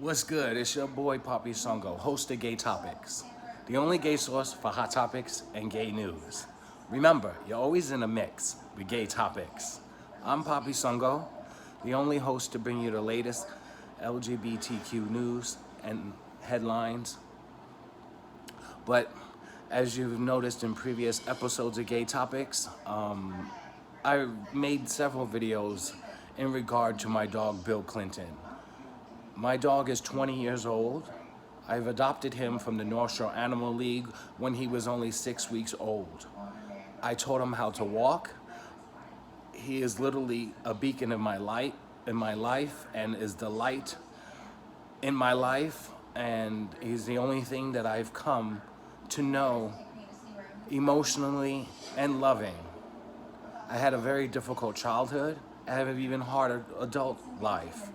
What's good? It's your boy Poppy Songo, host of Gaytopix, the only gay source for hot topics and gay news. Remember, you're always in a mix with Gaytopix. I'm Poppy Songo, the only host to bring you the latest LGBTQ news and headlines. But as you've noticed in previous episodes of Gaytopix, I made several videos in regard to my dog BillClinton. My dog is 20 years old. I've adopted him from the North Shore Animal League when he was only 6 weeks old. I taught him how to walk. He is literally a beacon in my life, and is the light in my life, and he's the only thing that I've come to know emotionally and loving. I had a very difficult childhood. I have an even harder adult life.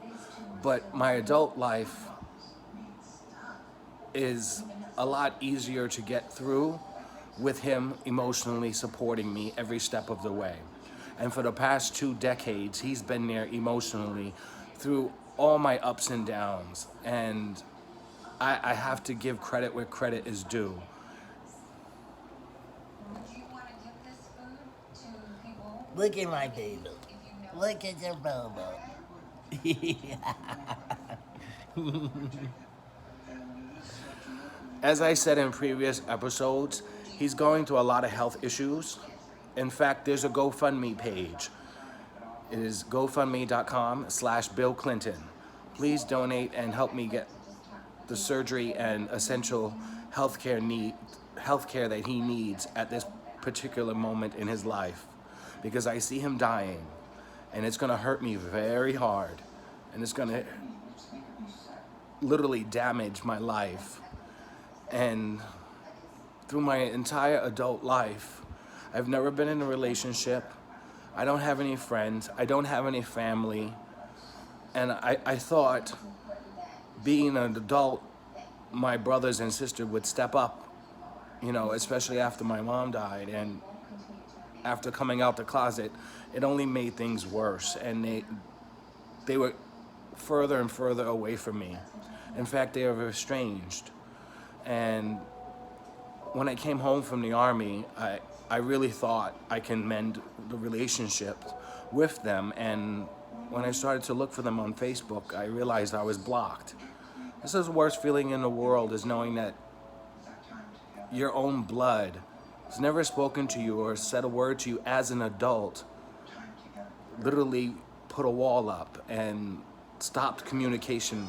But my adult life is a lot easier to get through with him emotionally supporting me every step of the way. And for the past 2 decades, he's been there emotionally through all my ups and downs. And I have to give credit where credit is due. Look at my baby. Look at your Bobo. As I said in previous episodes, he's going through a lot of health issues. In fact, there's a GoFundMe page. It is gofundme.com/BillClinton. Please donate and help me get the surgery and essential healthcare that he needs at this particular moment in his life, because I see him dying, and it's gonna hurt me very hard, and it's gonna literally damage my life. And through my entire adult life, I've never been in a relationship. I don't have any friends. I don't have any family. And I thought, being an adult, my brothers and sisters would step up, especially after my mom died. And after coming out the closet, it only made things worse. And they were further and further away from me. In fact, they were estranged. And when I came home from the Army, I really thought I can mend the relationship with them. And when I started to look for them on Facebook, I realized I was blocked. This is the worst feeling in the world, is knowing that your own blood has never spoken to you or said a word to you as an adult, literally put a wall up and stopped communication,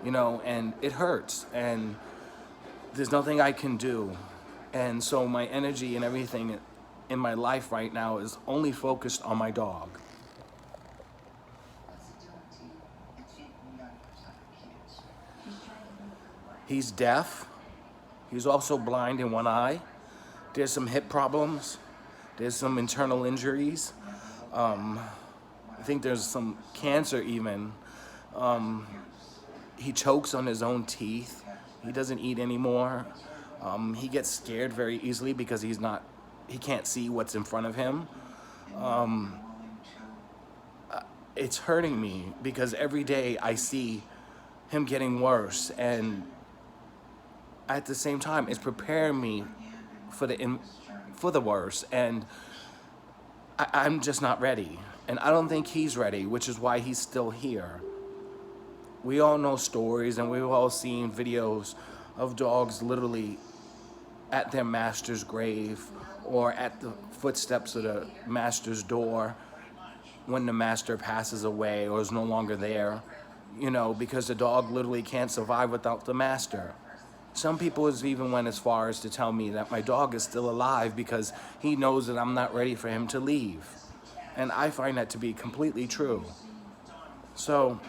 and it hurts. And there's nothing I can do. And so my energy and everything in my life right now is only focused on my dog. He's deaf. He's also blind in one eye. There's some hip problems. There's some internal injuries. I think there's some cancer even. He chokes on his own teeth. He doesn't eat anymore. He gets scared very easily because he can't see what's in front of him. It's hurting me because every day I see him getting worse, and at the same time, it's preparing me for the worst. And I'm just not ready. And I don't think he's ready, which is why he's still here. We all know stories, and we've all seen videos of dogs literally at their master's grave or at the footsteps of the master's door when the master passes away or is no longer there, because the dog literally can't survive without the master. Some people even went as far as to tell me that my dog is still alive because he knows that I'm not ready for him to leave. And I find that to be completely true. So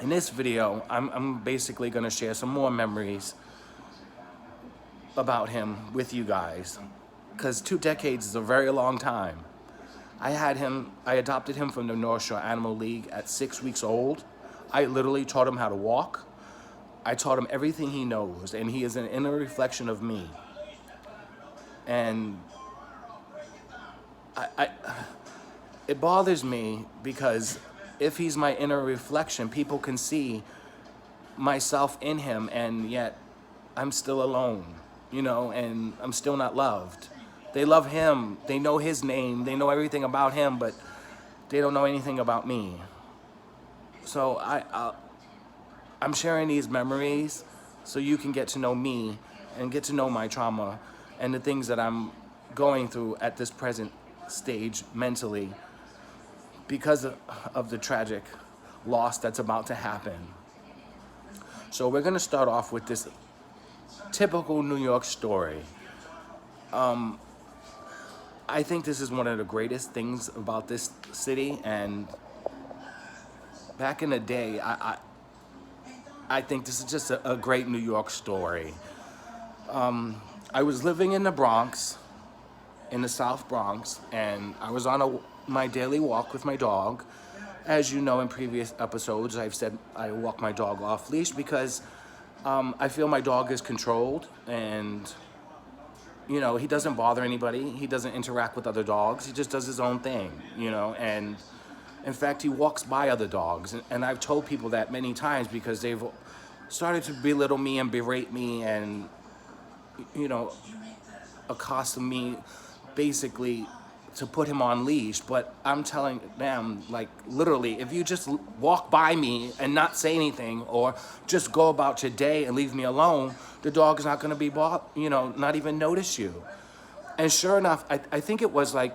in this video, I'm basically going to share some more memories about him with you guys, because 2 decades is a very long time. I adopted him from the North Shore Animal League at 6 weeks old. I literally taught him how to walk. I taught him everything he knows, and he is an inner reflection of me. And it bothers me because if he's my inner reflection, people can see myself in him, and yet I'm still alone, you know, and I'm still not loved. They love him, they know his name, they know everything about him, but they don't know anything about me. So I'm sharing these memories so you can get to know me and get to know my trauma and the things that I'm going through at this present stage mentally because of the tragic loss that's about to happen. So we're gonna start off with this typical New York story. I think this is one of the greatest things about this city, and back in the day, I think this is just a great New York story. I was living in the Bronx, in the South Bronx, and I was on my daily walk with my dog. As you know, in previous episodes, I've said I walk my dog off leash because I feel my dog is controlled, and you know, he doesn't bother anybody. He doesn't interact with other dogs. He just does his own thing, you know, and in fact, he walks by other dogs. And I've told people that many times because they've started to belittle me and berate me and, you know, accost me basically to put him on leash. But I'm telling them, like, literally, if you just walk by me and not say anything or just go about your day and leave me alone, the dog is not going to be, you know, not even notice you. And sure enough, I think it was like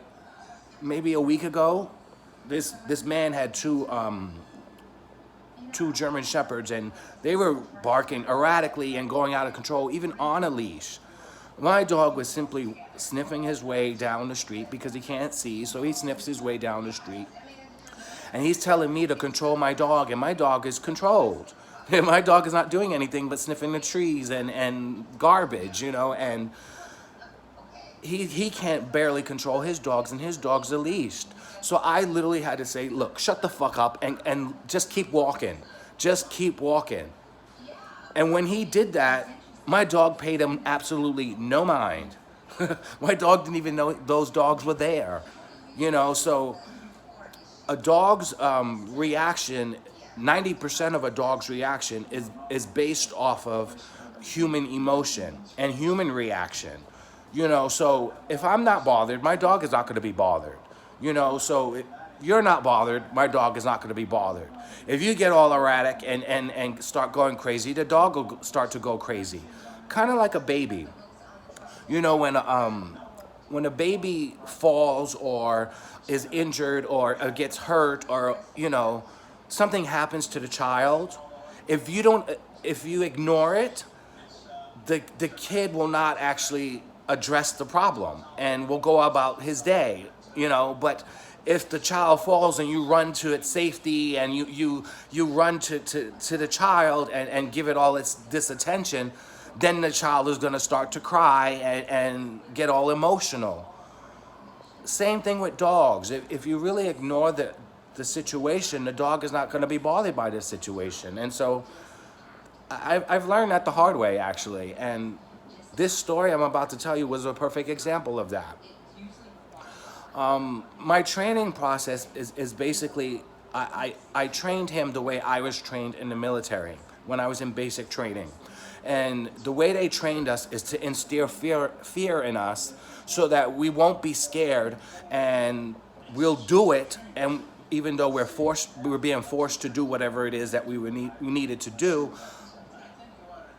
maybe a week ago, this man had two German shepherds, and they were barking erratically and going out of control, even on a leash. My dog was simply sniffing his way down the street because he can't see, so he sniffs his way down the street. And he's telling me to control my dog, and my dog is controlled. And my dog is not doing anything but sniffing the trees and garbage, you know, and he can't barely control his dogs, and his dogs are leashed. So I literally had to say, look, shut the fuck up and just keep walking. Just keep walking. And when he did that, my dog paid him absolutely no mind. My dog didn't even know those dogs were there. You know, so a dog's reaction, 90% of a dog's reaction is based off of human emotion and human reaction. You know, so if I'm not bothered, my dog is not going to be bothered. You know, so if you're not bothered, my dog is not going to be bothered. If you get all erratic and start going crazy, the dog will start to go crazy. Kind of like a baby. You know, when a baby falls or is injured or gets hurt or, you know, something happens to the child, if you ignore it, the kid will not actually address the problem and will go about his day, you know. But if the child falls and you run to its safety and you run to the child and give it all this attention, then the child is going to start to cry and get all emotional. Same thing with dogs. If you really ignore the situation, the dog is not going to be bothered by this situation. And so I've learned that the hard way, actually. And this story I'm about to tell you was a perfect example of that. My training process is basically, I trained him the way I was trained in the military when I was in basic training. And the way they trained us is to instill fear in us so that we won't be scared and we'll do it. And even though we're being forced to do whatever it is that we needed to do,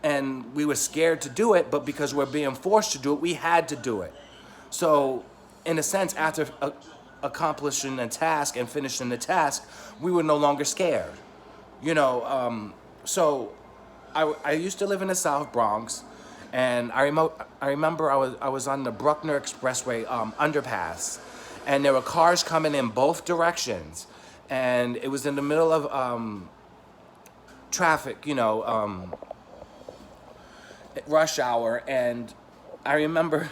and we were scared to do it, but because we're being forced to do it, we had to do it. So, in a sense, after accomplishing a task and finishing the task, we were no longer scared. You know, so I used to live in the South Bronx, and I remember I was on the Bruckner Expressway underpass, and there were cars coming in both directions, and it was in the middle of traffic, you know, rush hour. And I remember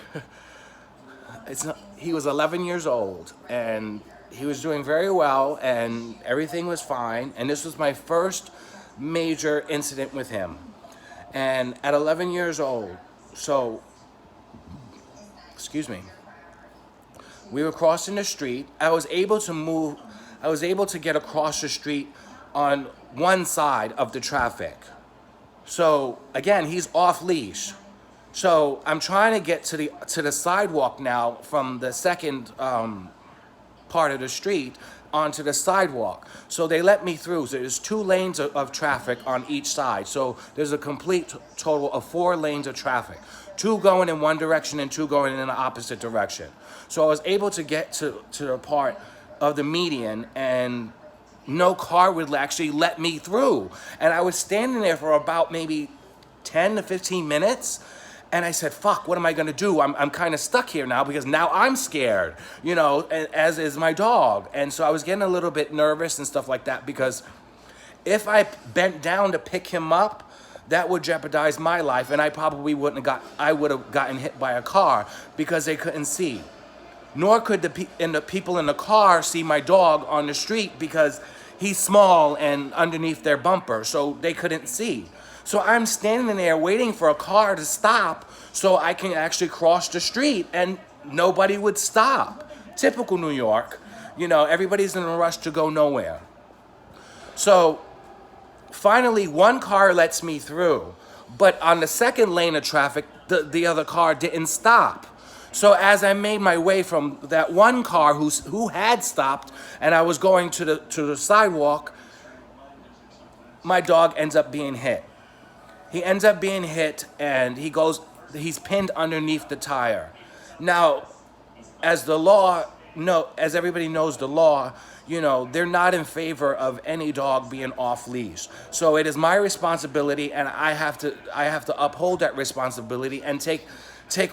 he was 11 years old, and he was doing very well, and everything was fine. And this was my first major incident with him. And at 11 years old, so, excuse me, we were crossing the street. I was able to get across the street on one side of the traffic. So again, he's off leash. So I'm trying to get to the sidewalk now from the second part of the street onto the sidewalk. So they let me through. So there's 2 lanes of traffic on each side. So there's a complete total of 4 lanes of traffic. 2 going in one direction and 2 going in the opposite direction. So I was able to get to the part of the median, and no car would actually let me through. And I was standing there for about maybe 10 to 15 minutes. And I said, fuck, what am I gonna do? I'm kind of stuck here now because now I'm scared, you know, as is my dog. And so I was getting a little bit nervous and stuff like that, because if I bent down to pick him up, that would jeopardize my life, and I probably I would have gotten hit by a car because they couldn't see. Nor could the people in the car see my dog on the street because he's small and underneath their bumper, so they couldn't see. So I'm standing there waiting for a car to stop so I can actually cross the street, and nobody would stop. Typical New York. You know, everybody's in a rush to go nowhere. So finally, one car lets me through, but on the second lane of traffic, the other car didn't stop. So as I made my way from that one car who had stopped, and I was going to the sidewalk, my dog ends up being hit. He ends up being hit, and he's pinned underneath the tire. Now, as everybody knows the law, you know, they're not in favor of any dog being off leash. So it is my responsibility, and I have to uphold that responsibility and take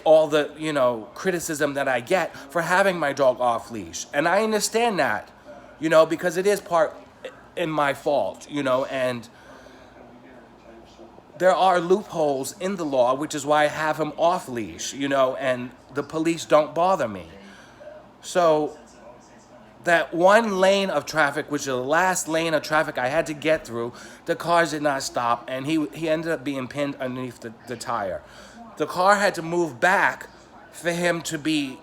all the, you know, criticism that I get for having my dog off leash. And I understand that, you know, because it is part in my fault, you know, and there are loopholes in the law, which is why I have him off leash, you know, and the police don't bother me. So that one lane of traffic, which is the last lane of traffic I had to get through, the cars did not stop, and he ended up being pinned underneath the tire. The car had to move back for him to be,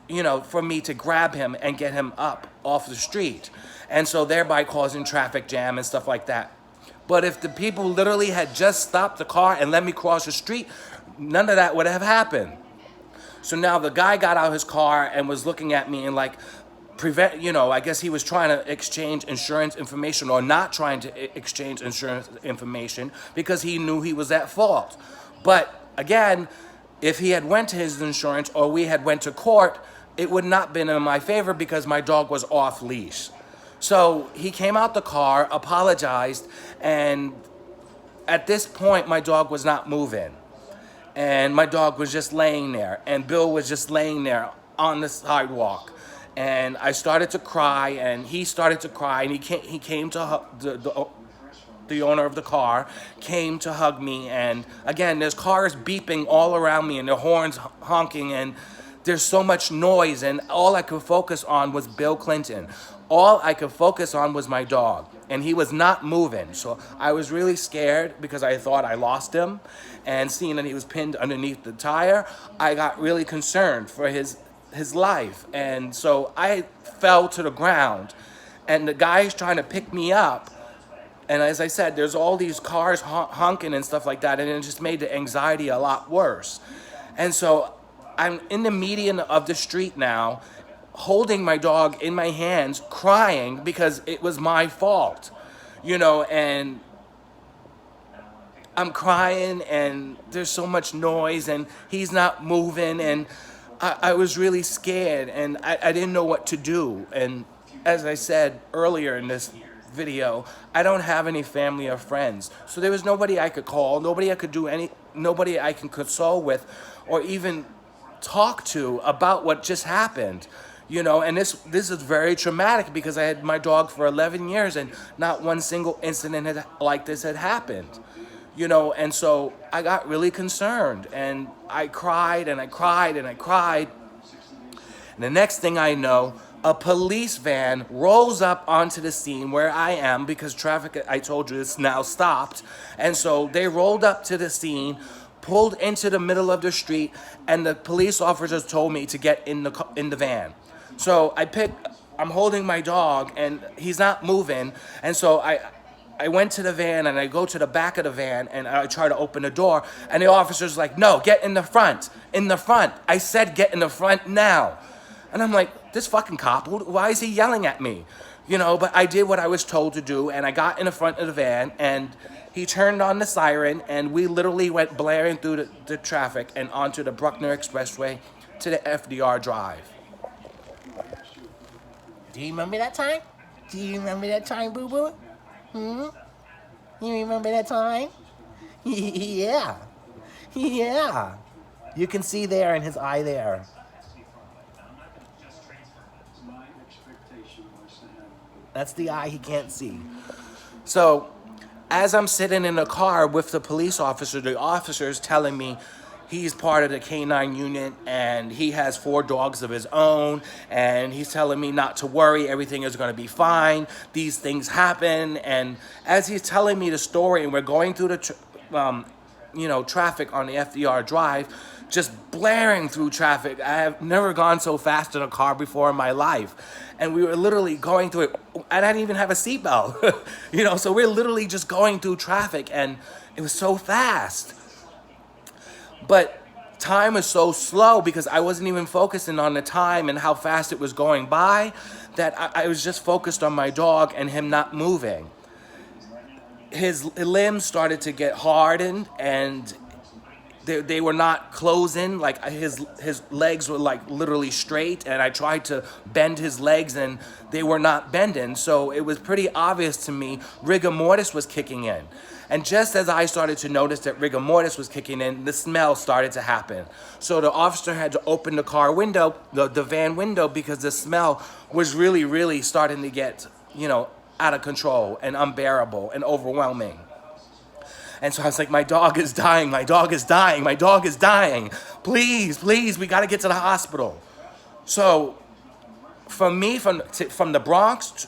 you know, for me to grab him and get him up off the street, and so thereby causing traffic jam and stuff like that. But if the people literally had just stopped the car and let me cross the street, none of that would have happened. So now the guy got out of his car and was looking at me and like, I guess he was trying to exchange insurance information, or not trying to exchange insurance information, because he knew he was at fault. But again, if he had went to his insurance or we had went to court, it would not have been in my favor because my dog was off leash. So he came out the car, apologized, and at this point my dog was not moving. And my dog was just laying there, and Bill was just laying there on the sidewalk. And I started to cry, and he started to cry, and he came to the owner of the car came to hug me. And again, there's cars beeping all around me, and their horns honking, and there's so much noise, and all I could focus on was BillClinton. All I could focus on was my dog, and he was not moving. So I was really scared because I thought I lost him, and seeing that he was pinned underneath the tire, I got really concerned for his life. And so I fell to the ground, and the guy's trying to pick me up. And as I said, there's all these cars honking and stuff like that, and it just made the anxiety a lot worse. And so I'm in the median of the street now, holding my dog in my hands, crying because it was my fault, you know, and I'm crying, and there's so much noise, and he's not moving, and I was really scared, and I didn't know what to do. And as I said earlier in this video, I don't have any family or friends, so there was nobody I could call, nobody I can console with, or even talk to about what just happened, you know. And this is very traumatic because I had my dog for 11 years and not one single incident like this had happened, you know. And so I got really concerned, and I cried and I cried and I cried. And the next thing I know, a police van rolls up onto the scene where I am, because traffic, I told you, is now stopped. And so they rolled up to the scene, pulled into the middle of the street, and the police officers told me to get in the van. So I'm holding my dog, and he's not moving, and so I went to the van and I go to the back of the van and I try to open the door and the officer's like, no, get in the front, in the front. I said get in the front now. And I'm like, this fucking cop, why is he yelling at me? You know, but I did what I was told to do and I got in the front of the van and he turned on the siren and we literally went blaring through the traffic and onto the Bruckner Expressway to the FDR Drive. Do you remember that time? Do you remember that time, boo-boo? You remember that time? Yeah. Yeah. You can see there in his eye there. That's the eye he can't see. So as I'm sitting in the car with the police officer, the officer's telling me he's part of the K9 unit and he has 4 dogs of his own and he's telling me not to worry, everything is going to be fine, these things happen. And as he's telling me the story and we're going through the traffic on the FDR Drive, just blaring through traffic. I have never gone so fast in a car before in my life. And we were literally going through it. I didn't even have a seatbelt, so we're literally just going through traffic and it was so fast. But time is so slow because I wasn't even focusing on the time and how fast it was going by that I was just focused on my dog and him not moving. His limbs started to get hardened and they were not closing, like his legs were like literally straight and I tried to bend his legs and they were not bending. So it was pretty obvious to me rigor mortis was kicking in. And just as I started to notice that rigor mortis was kicking in, the smell started to happen. So the officer had to open the car window, the van window, because the smell was really, really starting to get, out of control and unbearable and overwhelming. And so I was like, my dog is dying, my dog is dying, my dog is dying. Please, please, we gotta get to the hospital. So from the Bronx,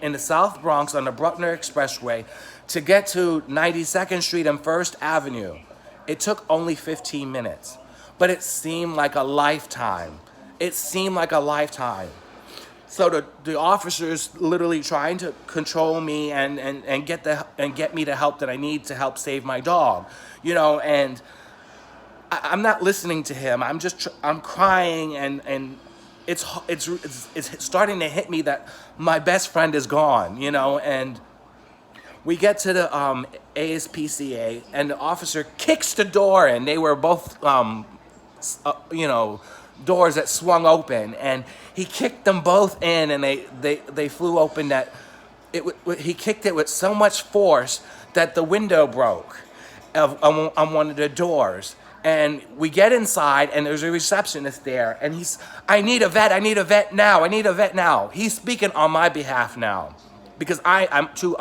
in the South Bronx on the Bruckner Expressway, to get to 92nd Street and 1st Avenue, it took only 15 minutes. But it seemed like a lifetime. It seemed like a lifetime. So the officers literally trying to control me and get me the help that I need to help save my dog, and I'm not listening to him. I'm crying and it's starting to hit me that my best friend is gone, and we get to the ASPCA and the officer kicks the door in. They were both doors that swung open and he kicked them both in and they flew open. That he kicked it with so much force that the window broke on one of the doors. And we get inside and there's a receptionist there and I need a vet now. He's speaking on my behalf now because I'm too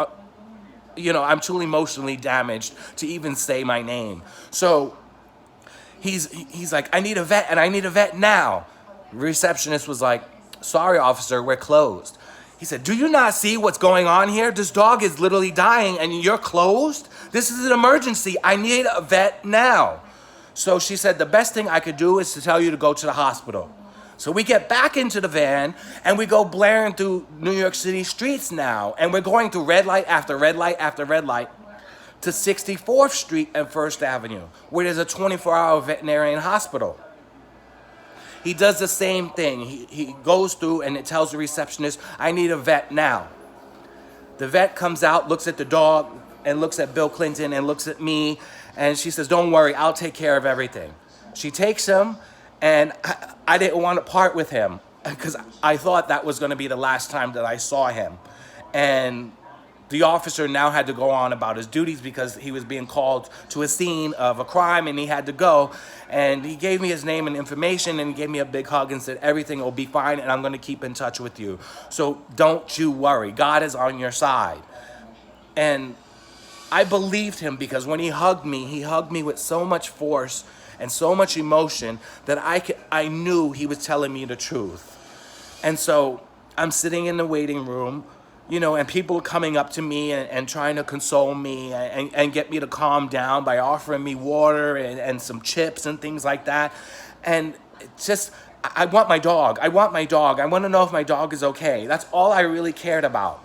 I'm too emotionally damaged to even say my name. So he's like, I need a vet now. Receptionist was like, sorry, officer, we're closed. He said, do you not see what's going on here? This dog is literally dying and you're closed? This is an emergency. I need a vet now. So she said, the best thing I could do is to tell you to go to the hospital. So we get back into the van and we go blaring through New York City streets now. And we're going through red light after red light after red light to 64th Street and 1st Avenue, where there's a 24-hour veterinarian hospital. He does the same thing. He goes through and it tells the receptionist, I need a vet now. The vet comes out, looks at the dog, and looks at BillClinton and looks at me, and she says, don't worry, I'll take care of everything. She takes him, and I didn't want to part with him because I thought that was going to be the last time that I saw him. And the officer now had to go on about his duties because he was being called to a scene of a crime and he had to go. And he gave me his name and information and he gave me a big hug and said, everything will be fine and I'm going to keep in touch with you. So don't you worry. God is on your side. And I believed him because when he hugged me with so much force and so much emotion that I knew he was telling me the truth. And so I'm sitting in the waiting room, and people coming up to me and trying to console me and get me to calm down by offering me water and some chips and things like that. And it's just, I want my dog. I want to know if my dog is okay. That's all I really cared about.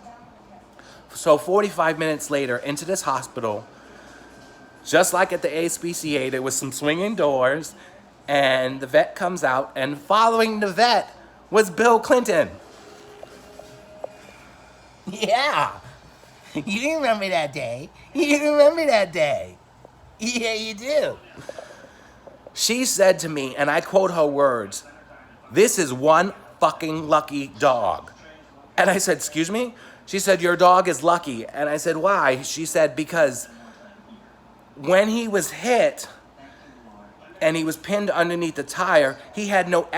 So 45 minutes later, into this hospital, just like at the ASPCA, there was some swinging doors, and the vet comes out, and following the vet was Bill Clinton. Yeah. You remember that day. You remember that day. Yeah, you do. She said to me, and I quote her words, "This is one fucking lucky dog." And I said, "Excuse me?" She said, "Your dog is lucky." And I said, "Why?" She said, "Because when he was hit and he was pinned underneath the tire, he had no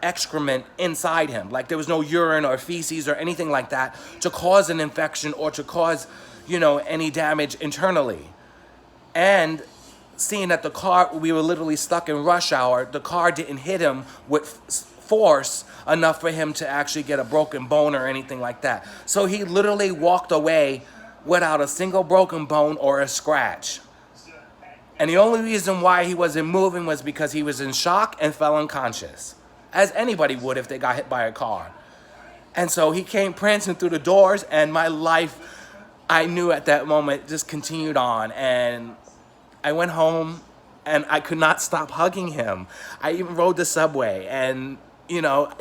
excrement inside him. Like there was no urine or feces or anything like that to cause an infection or to cause, any damage internally. And seeing that the car, we were literally stuck in rush hour, the car didn't hit him with force enough for him to actually get a broken bone or anything like that. So he literally walked away without a single broken bone or a scratch. And the only reason why he wasn't moving was because he was in shock and fell unconscious, as anybody would if they got hit by a car. And so he came prancing through the doors, and my life, I knew at that moment, just continued on. And I went home, and I could not stop hugging him. I even rode the subway, and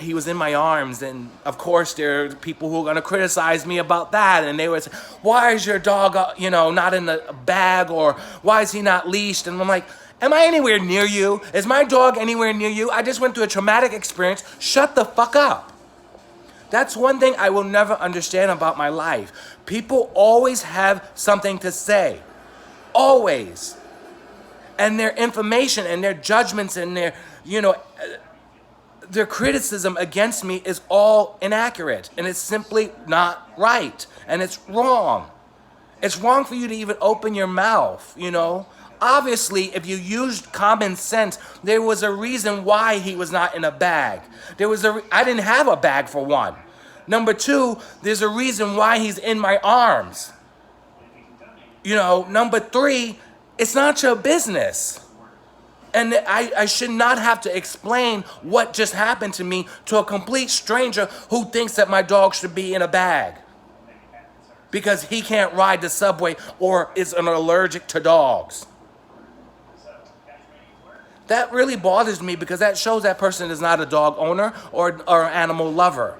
he was in my arms, and of course there are people who are going to criticize me about that, and they would say, "Why is your dog, not in a bag, or why is he not leashed?" And I'm like, am I anywhere near you? Is my dog anywhere near you? I just went through a traumatic experience. Shut the fuck up. That's one thing I will never understand about my life. People always have something to say. Always. And their information and their judgments and their criticism against me is all inaccurate, and it's simply not right, and it's wrong. It's wrong for you to even open your mouth, Obviously, if you used common sense, there was a reason why he was not in a bag. I didn't have a bag, for one. Number two, there's a reason why he's in my arms. Number three, it's not your business. And I should not have to explain what just happened to me to a complete stranger who thinks that my dog should be in a bag because he can't ride the subway or is allergic to dogs. That really bothers me because that shows that person is not a dog owner or an animal lover.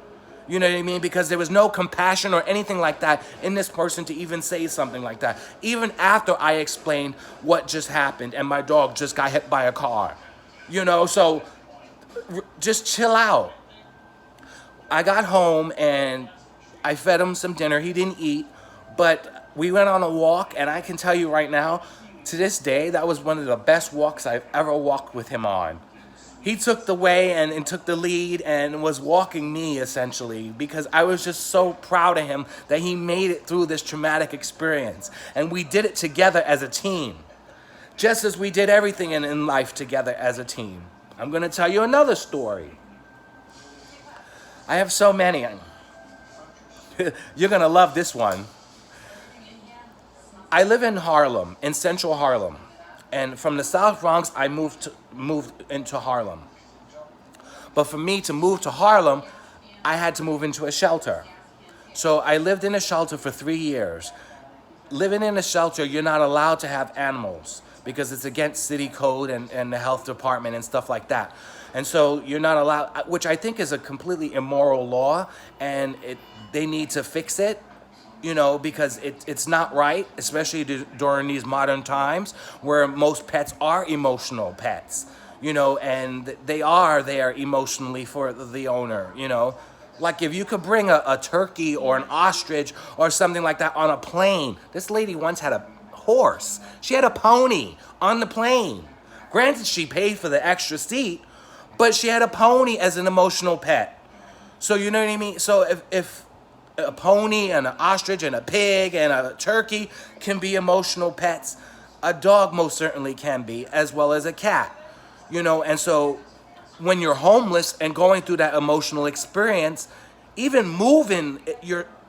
You know what I mean? Because there was no compassion or anything like that in this person to even say something like that. Even after I explained what just happened and my dog just got hit by a car. So just chill out. I got home and I fed him some dinner. He didn't eat, but we went on a walk, and I can tell you right now, to this day, that was one of the best walks I've ever walked with him on. He took the way and took the lead and was walking me, essentially, because I was just so proud of him that he made it through this traumatic experience. And we did it together as a team, just as we did everything in life together as a team. I'm going to tell you another story. I have so many. You're going to love this one. I live in Harlem, in central Harlem. And from the South Bronx, I moved into Harlem. But for me to move to Harlem, I had to move into a shelter. So I lived in a shelter for 3 years. Living in a shelter, you're not allowed to have animals because it's against city code and the health department and stuff like that. And so you're not allowed, which I think is a completely immoral law, and they need to fix it. Because it's not right, especially during these modern times where most pets are emotional pets, and they are there emotionally for the owner, Like if you could bring a turkey or an ostrich or something like that on a plane. This lady once had a horse. She had a pony on the plane. Granted, she paid for the extra seat, but she had a pony as an emotional pet. So you know what I mean? So if a pony and an ostrich and a pig and a turkey can be emotional pets, a dog most certainly can be, as well as a cat, and so when you're homeless and going through that emotional experience, even moving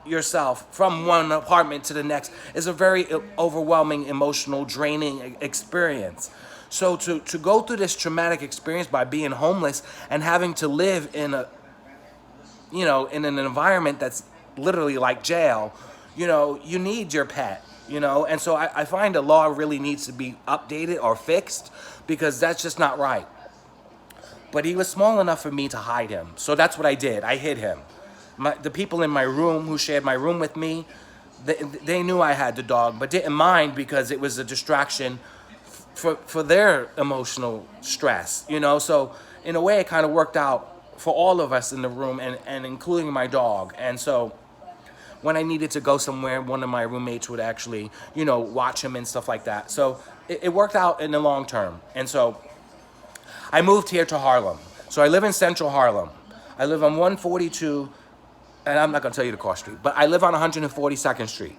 yourself from one apartment to the next is a very overwhelming, emotional, draining experience. So to go through this traumatic experience by being homeless and having to live in in an environment that's literally like jail, you need your pet, and so I find the law really needs to be updated or fixed because that's just not right. But he was small enough for me to hide him, so that's what I did. I hid him. The people in my room who shared my room with me, they knew I had the dog, but didn't mind because it was a distraction for their emotional stress, So in a way, it kind of worked out for all of us in the room, and including my dog. And so when I needed to go somewhere, one of my roommates would actually, watch him and stuff like that. So it worked out in the long term. And so I moved here to Harlem. So I live in central Harlem. I live on 142, and I'm not going to tell you the cross street, but I live on 142nd Street.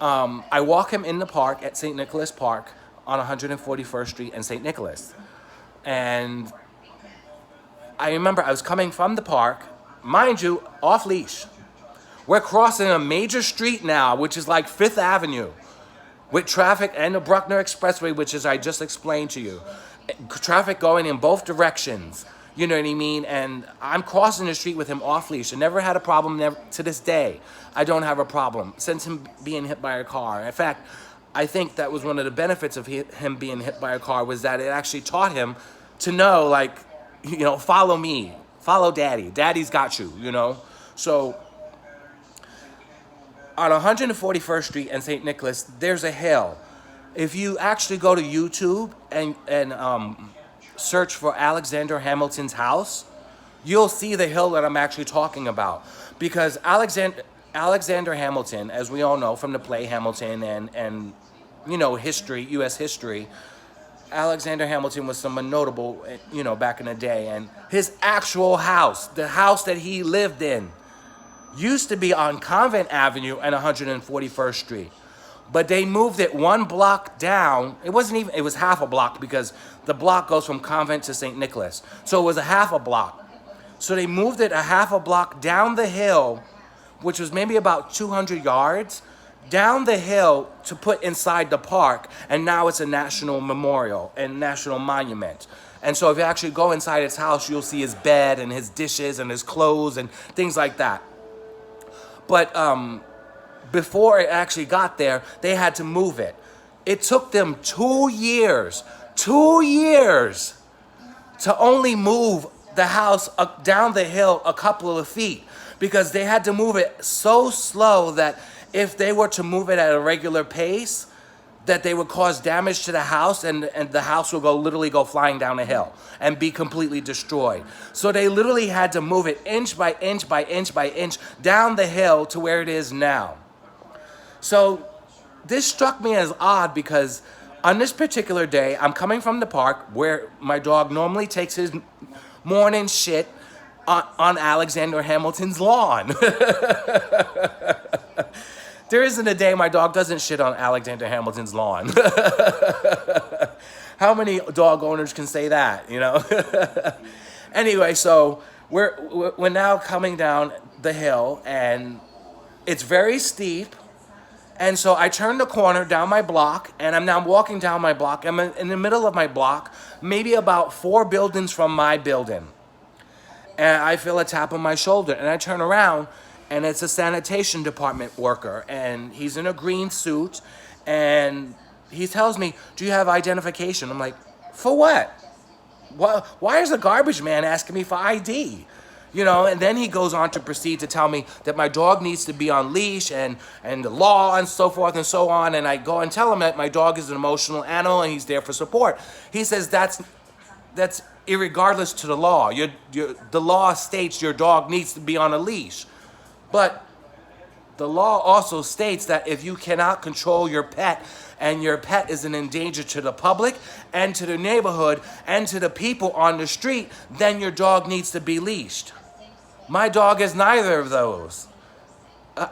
I walk him in the park at St. Nicholas Park on 141st Street and St. Nicholas. And I remember I was coming from the park, mind you, off leash. We're crossing a major street now, which is like 5th Avenue, with traffic and the Bruckner Expressway, which is I just explained to you. Traffic going in both directions, you know what I mean? And I'm crossing the street with him off leash. I never had a problem, to this day. I don't have a problem since him being hit by a car. In fact, I think that was one of the benefits of him being hit by a car was that it actually taught him to know, like, follow me, follow daddy. Daddy's got you, So on 141st Street and St. Nicholas, there's a hill. If you actually go to YouTube and search for Alexander Hamilton's house, you'll see the hill that I'm actually talking about. Because Alexander Hamilton, as we all know from the play Hamilton and history, U.S. history, Alexander Hamilton was someone notable, back in the day. And his actual house, the house that he lived in, used to be on Convent Avenue and 141st Street. But they moved it one block down. It was half a block because the block goes from Convent to St. Nicholas. So it was a half a block. So they moved it a half a block down the hill, which was maybe about 200 yards, down the hill to put inside the park. And now it's a national memorial and national monument. And so if you actually go inside his house, you'll see his bed and his dishes and his clothes and things like that. But before it actually got there, they had to move it. It took them 2 years to only move the house down the hill a couple of feet because they had to move it so slow that if they were to move it at a regular pace, that they would cause damage to the house and the house would literally go flying down a hill and be completely destroyed. So they literally had to move it inch by inch by inch by inch down the hill to where it is now. So this struck me as odd because on this particular day, I'm coming from the park where my dog normally takes his morning shit on Alexander Hamilton's lawn. There isn't a day my dog doesn't shit on Alexander Hamilton's lawn. How many dog owners can say that, Anyway, so we're now coming down the hill, and it's very steep. And so I turn the corner down my block, and I'm now walking down my block. I'm in the middle of my block, maybe about 4 buildings from my building. And I feel a tap on my shoulder, and I turn around, and it's a sanitation department worker, and he's in a green suit, and he tells me, "Do you have identification?" I'm like, "For what? Why is the garbage man asking me for ID?" And then he goes on to proceed to tell me that my dog needs to be on leash and the law and so forth and so on, and I go and tell him that my dog is an emotional animal and he's there for support. He says that's irregardless to the law. The law states your dog needs to be on a leash. But the law also states that if you cannot control your pet and your pet is an endanger to the public and to the neighborhood and to the people on the street, then your dog needs to be leashed. My dog is neither of those.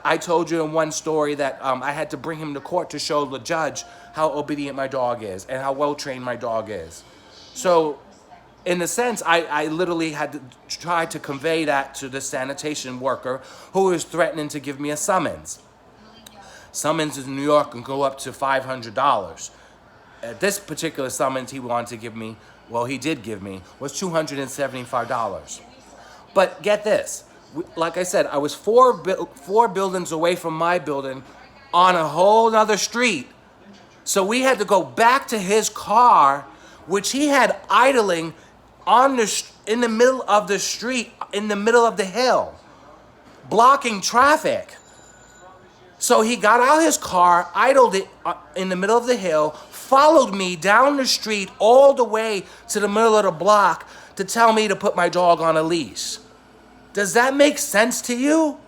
I told you in one story that I had to bring him to court to show the judge how obedient my dog is and how well-trained my dog is. So in a sense, I literally had to try to convey that to the sanitation worker who was threatening to give me a summons. Summons in New York can go up to $500. At this particular summons he wanted to give me, well, he did give me, was $275. But get this, Like I said, I was four buildings away from my building on a whole other street. So we had to go back to his car, which he had idling in the middle of the street, in the middle of the hill, blocking traffic. So he got out his car, idled it in the middle of the hill, followed me down the street all the way to the middle of the block to tell me to put my dog on a leash. Does that make sense to you?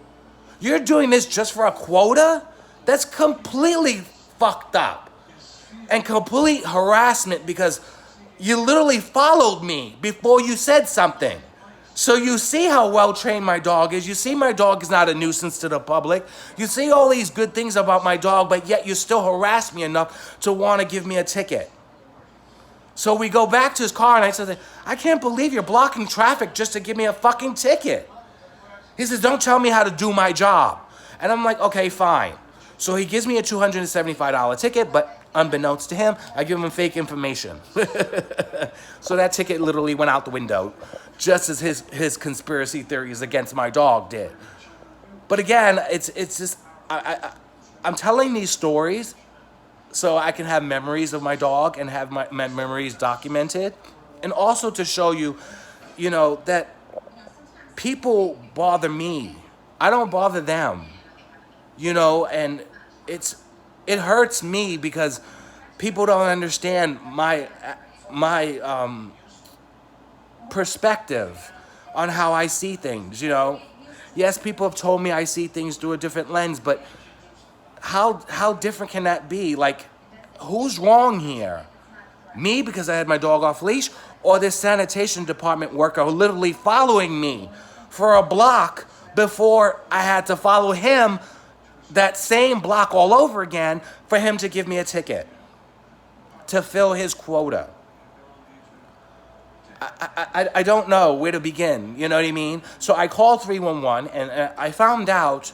You're doing this just for a quota? That's completely fucked up and complete harassment because you literally followed me before you said something. So you see how well trained my dog is. You see my dog is not a nuisance to the public. You see all these good things about my dog, but yet you still harass me enough to want to give me a ticket. So we go back to his car and I said, I can't believe you're blocking traffic just to give me a fucking ticket. He says, don't tell me how to do my job. And I'm like, okay, fine. So he gives me a $275 ticket, but unbeknownst to him, I give him fake information. So that ticket literally went out the window, just as his conspiracy theories against my dog did. But again, it's just, I'm telling these stories so I can have memories of my dog and have my memories documented. And also to show you, that people bother me. I don't bother them. And it hurts me because people don't understand my perspective on how I see things, Yes, people have told me I see things through a different lens, but how different can that be? Like, who's wrong here? Me because I had my dog off leash, or this sanitation department worker literally following me for a block before I had to follow him that same block all over again for him to give me a ticket to fill his quota. I don't know where to begin, you know what I mean? So I called 311 and I found out,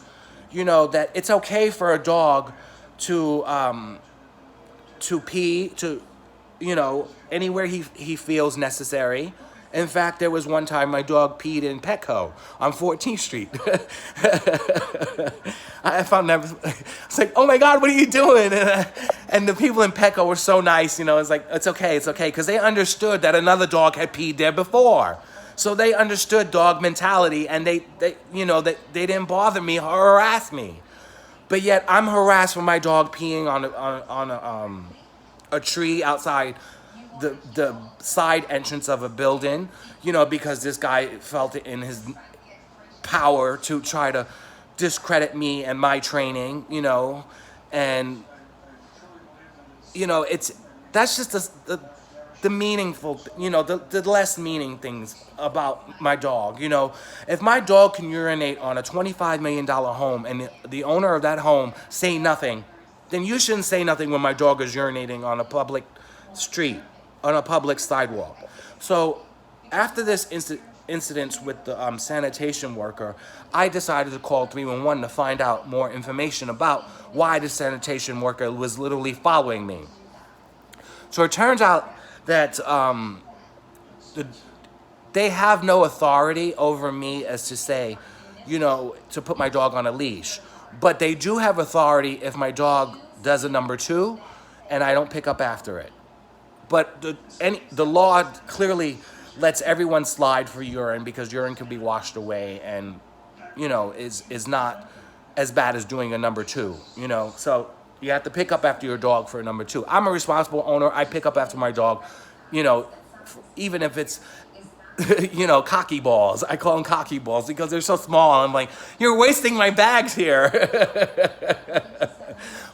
that it's okay for a dog to pee, anywhere he feels necessary. In fact, there was one time my dog peed in Petco on 14th Street. I found that, it's like, oh my God, what are you doing? And the people in Petco were so nice, it's like, it's okay, because they understood that another dog had peed there before. So they understood dog mentality, and they didn't bother me or harass me. But yet I'm harassed for my dog peeing on a tree outside the side entrance of a building, because this guy felt it in his power to try to discredit me and my training, and that's just the meaningful, the less meaning things about my dog. If my dog can urinate on a $25 million home and the owner of that home say nothing, then you shouldn't say nothing when my dog is urinating on a public street, on a public sidewalk. So after this incident with the sanitation worker, I decided to call 311 to find out more information about why the sanitation worker was literally following me. So it turns out that they have no authority over me as to say, to put my dog on a leash. But they do have authority if my dog does a number 2 and I don't pick up after it. But the law clearly lets everyone slide for urine because urine can be washed away and, is not as bad as doing a number 2, So you have to pick up after your dog for a number 2. I'm a responsible owner. I pick up after my dog, even if it's, cocky balls. I call them cocky balls because they're so small. I'm like, you're wasting my bags here.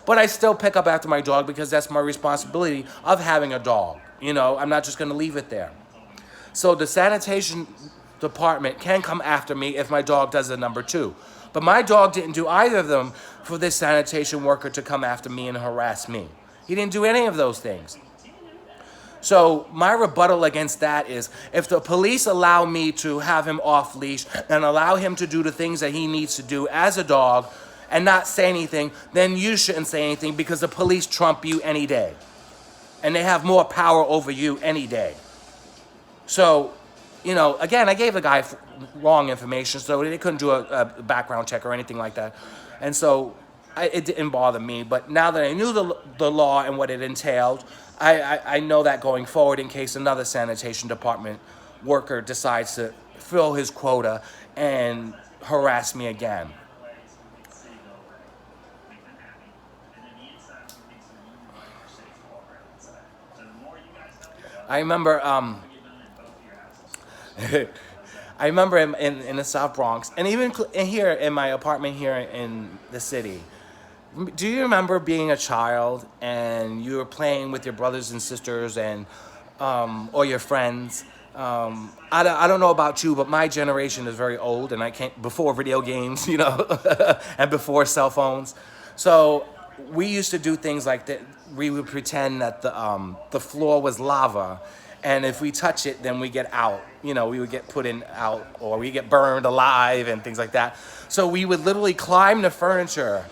But I still pick up after my dog because that's my responsibility of having a dog. I'm not just going to leave it there. So the sanitation department can come after me if my dog does a number 2. But my dog didn't do either of them for this sanitation worker to come after me and harass me. He didn't do any of those things. So my rebuttal against that is, if the police allow me to have him off leash and allow him to do the things that he needs to do as a dog and not say anything, then you shouldn't say anything because the police trump you any day. And they have more power over you any day. So, again, I gave the guy wrong information, so they couldn't do a background check or anything like that. And so it didn't bother me. But now that I knew the law and what it entailed, I know that going forward, in case another sanitation department worker decides to fill his quota and harass me again. I remember I remember in the South Bronx, and even here in my apartment here in the city. Do you remember being a child and you were playing with your brothers and sisters and or your friends? I don't know about you, but my generation is very old, and I can't before video games, you know, and before cell phones. So we used to do things like that. We would pretend that the floor was lava, and if we touch it, then we get out. You know, we would get put in out, or we get burned alive and things like that. So we would literally climb the furniture,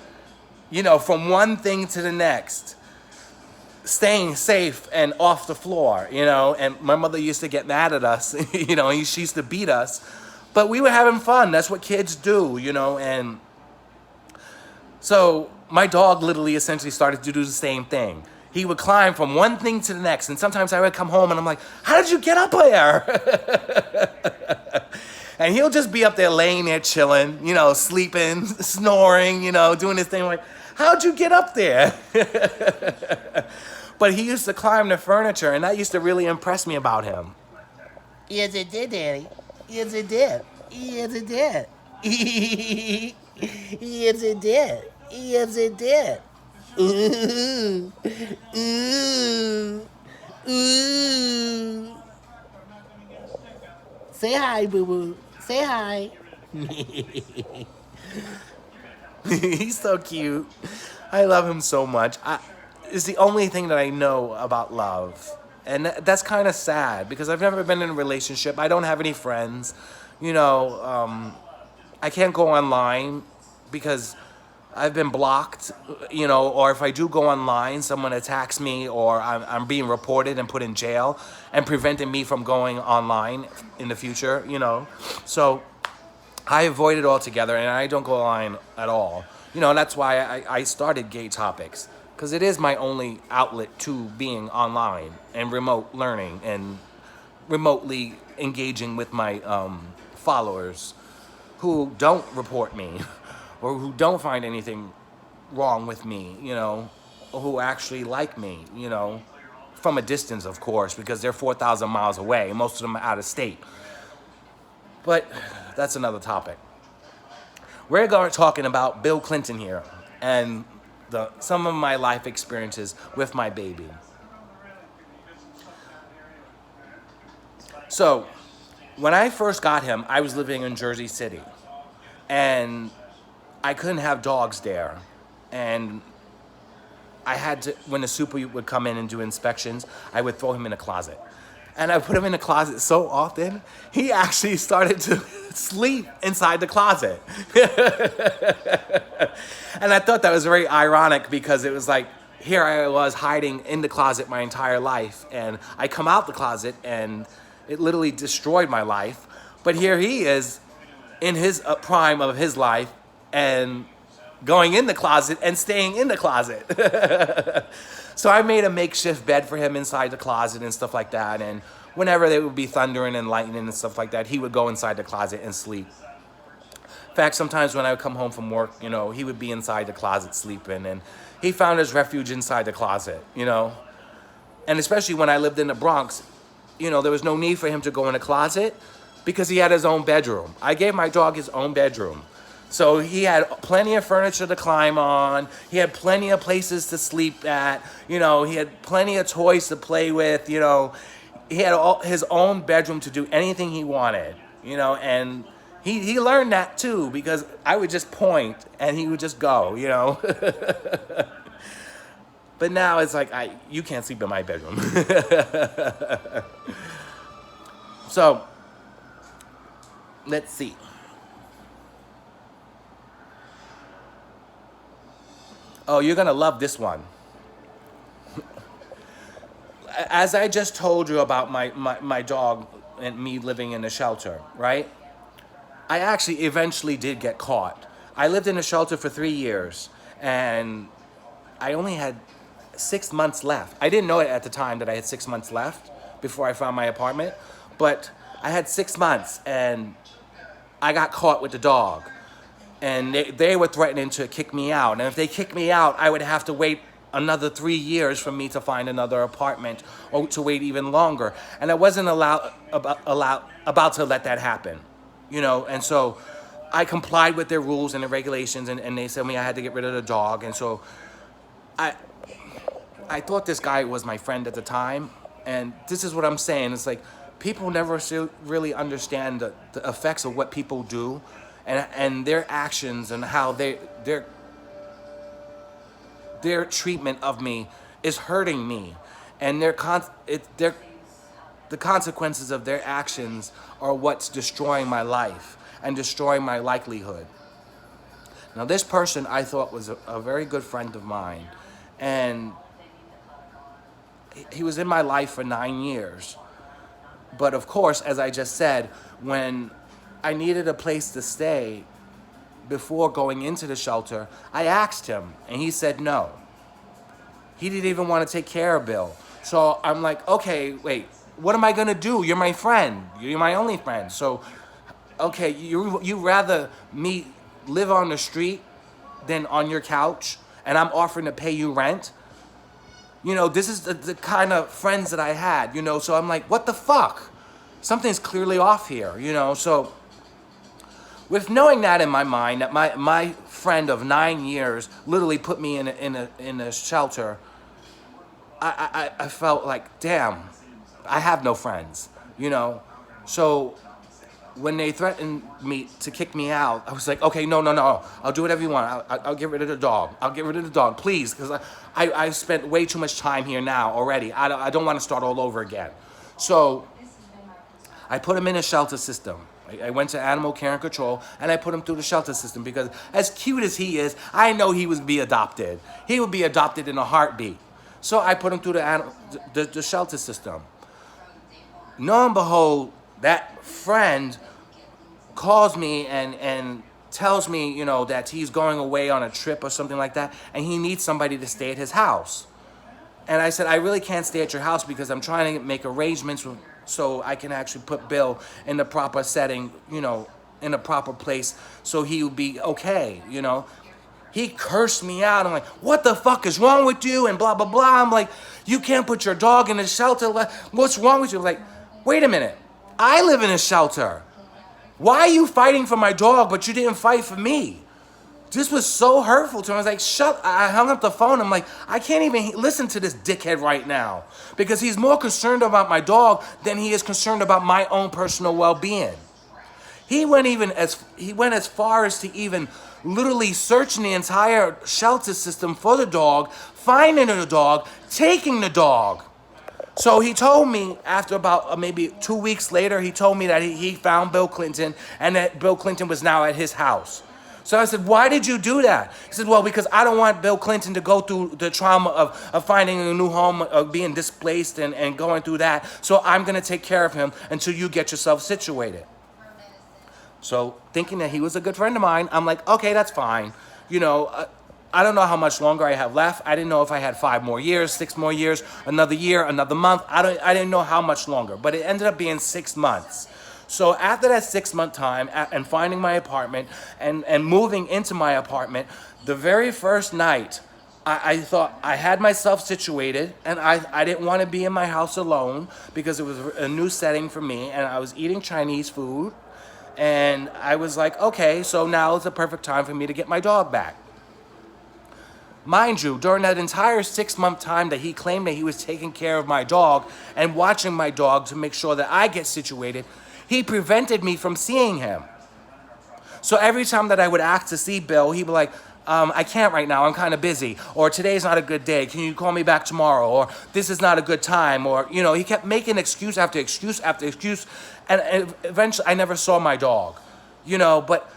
you know, from one thing to the next, staying safe and off the floor, you know. And my mother used to get mad at us, you know, and she used to beat us. But we were having fun. That's what kids do, you know. And so my dog literally essentially started to do the same thing. He would climb from one thing to the next. And sometimes I would come home and I'm like, how did you get up there? And he'll just be up there laying there chilling, you know, sleeping, snoring, you know, doing his thing. Like, how'd you get up there? But he used to climb the furniture, and that used to really impress me about him. Yes, it did, Daddy. Yes, it did. Yes, it did. Yes, it did. Yes, it did. Ooh. Ooh. Ooh. Say hi, boo-boo. Say hi. He's so cute. I love him so much. It's the only thing that I know about love. And that's kind of sad because I've never been in a relationship. I don't have any friends. You know, I can't go online because I've been blocked, you know, or if I do go online, someone attacks me or I'm being reported and put in jail and preventing me from going online in the future, you know. So I avoid it altogether, and I don't go online at all. You know, that's why I started Gaytopix, because it is my only outlet to being online and remote learning and remotely engaging with my followers who don't report me or who don't find anything wrong with me, you know, or who actually like me, you know, from a distance, of course, because they're 4,000 miles away. Most of them are out of state. But that's another topic. We're talking about BillClinton here and some of my life experiences with my baby. So, when I first got him, I was living in Jersey City. And I couldn't have dogs there. And I had to, when the super would come in and do inspections, I would throw him in a closet. And I put him in the closet so often, he actually started to sleep inside the closet. And I thought that was very ironic because it was like, here I was hiding in the closet my entire life. And I come out the closet and it literally destroyed my life. But here he is in his prime of his life and going in the closet and staying in the closet. So I made a makeshift bed for him inside the closet and stuff like that. And whenever there would be thundering and lightning and stuff like that, he would go inside the closet and sleep. In fact, sometimes when I would come home from work, you know, he would be inside the closet sleeping. And he found his refuge inside the closet, you know. And especially when I lived in the Bronx, you know, there was no need for him to go in a closet because he had his own bedroom. I gave my dog his own bedroom. So he had plenty of furniture to climb on. He had plenty of places to sleep at. You know, he had plenty of toys to play with. You know, he had his own bedroom to do anything he wanted. You know, and he learned that too because I would just point and he would just go. You know. But now it's like, you can't sleep in my bedroom. So, let's see. Oh, you're going to love this one. As I just told you about my dog and me living in a shelter, right? I actually eventually did get caught. I lived in a shelter for 3 years, and I only had 6 months left. I didn't know it at the time that I had 6 months left before I found my apartment, but I had 6 months, and I got caught with the dog. And they were threatening to kick me out. And if they kicked me out, I would have to wait another 3 years for me to find another apartment, or to wait even longer. And I wasn't about to let that happen, you know. And so I complied with their rules and the regulations, and they said me I had to get rid of the dog. And so I thought this guy was my friend at the time. And this is what I'm saying. It's like people never really understand the effects of what people do, and their actions, and how their treatment of me is hurting me, and the consequences of their actions are what's destroying my life and destroying my livelihood. Now, this person I thought was a very good friend of mine, and he was in my life for 9 years. But of course, as I just said, when I needed a place to stay before going into the shelter, I asked him, and he said no. He didn't even want to take care of Bill. So I'm like, okay, wait, what am I gonna do? You're my friend. You're my only friend. So, okay, you rather me live on the street than on your couch, and I'm offering to pay you rent? You know, this is the kind of friends that I had, you know, so I'm like, what the fuck? Something's clearly off here, you know. So with knowing that in my mind, that my friend of 9 years literally put me in a shelter, I felt like, damn, I have no friends, you know. So when they threatened me to kick me out, I was like, okay, no, I'll do whatever you want. I'll get rid of the dog. I'll get rid of the dog, please, because I spent way too much time here now already. I don't want to start all over again. So I put him in a shelter system. I went to Animal Care and Control, and I put him through the shelter system, because as cute as he is, I know he would be adopted. He would be adopted in a heartbeat. So I put him through the shelter system. Lo and behold, that friend calls me and tells me, you know, that he's going away on a trip or something like that, and he needs somebody to stay at his house. And I said, I really can't stay at your house, because I'm trying to make arrangements so I can actually put Bill in the proper setting, you know, in a proper place, so he would be okay, you know. He cursed me out. I'm like, what the fuck is wrong with you? And blah, blah, blah. I'm like, you can't put your dog in a shelter. What's wrong with you? I'm like, wait a minute. I live in a shelter. Why are you fighting for my dog, but you didn't fight for me? This was so hurtful to him. I was like, I hung up the phone. I'm like, I can't even listen to this dickhead right now, because he's more concerned about my dog than he is concerned about my own personal well-being. He went as far as to even literally searching the entire shelter system for the dog, finding the dog, taking the dog. So he told me, after about maybe 2 weeks later, he told me that he found BillClinton, and that BillClinton was now at his house. So I said, why did you do that? He said, well, because I don't want BillClinton to go through the trauma of finding a new home, of being displaced and going through that. So I'm going to take care of him until you get yourself situated. So thinking that he was a good friend of mine, I'm like, okay, that's fine. You know, I don't know how much longer I have left. I didn't know if I had 5 more years, 6 more years, another year, another month. I didn't know how much longer, but it ended up being 6 months. So after that 6-month time, and finding my apartment and moving into my apartment, the very first night, I thought I had myself situated, and I didn't want to be in my house alone, because it was a new setting for me, and I was eating Chinese food. And I was like, okay, so now is the perfect time for me to get my dog back. Mind you, during that entire 6-month time that he claimed that he was taking care of my dog and watching my dog to make sure that I get situated, he prevented me from seeing him. So every time that I would ask to see Bill, he'd be like, I can't right now, I'm kind of busy. Or today's not a good day, can you call me back tomorrow? Or this is not a good time. Or, you know, he kept making excuse after excuse after excuse. And eventually I never saw my dog, you know, but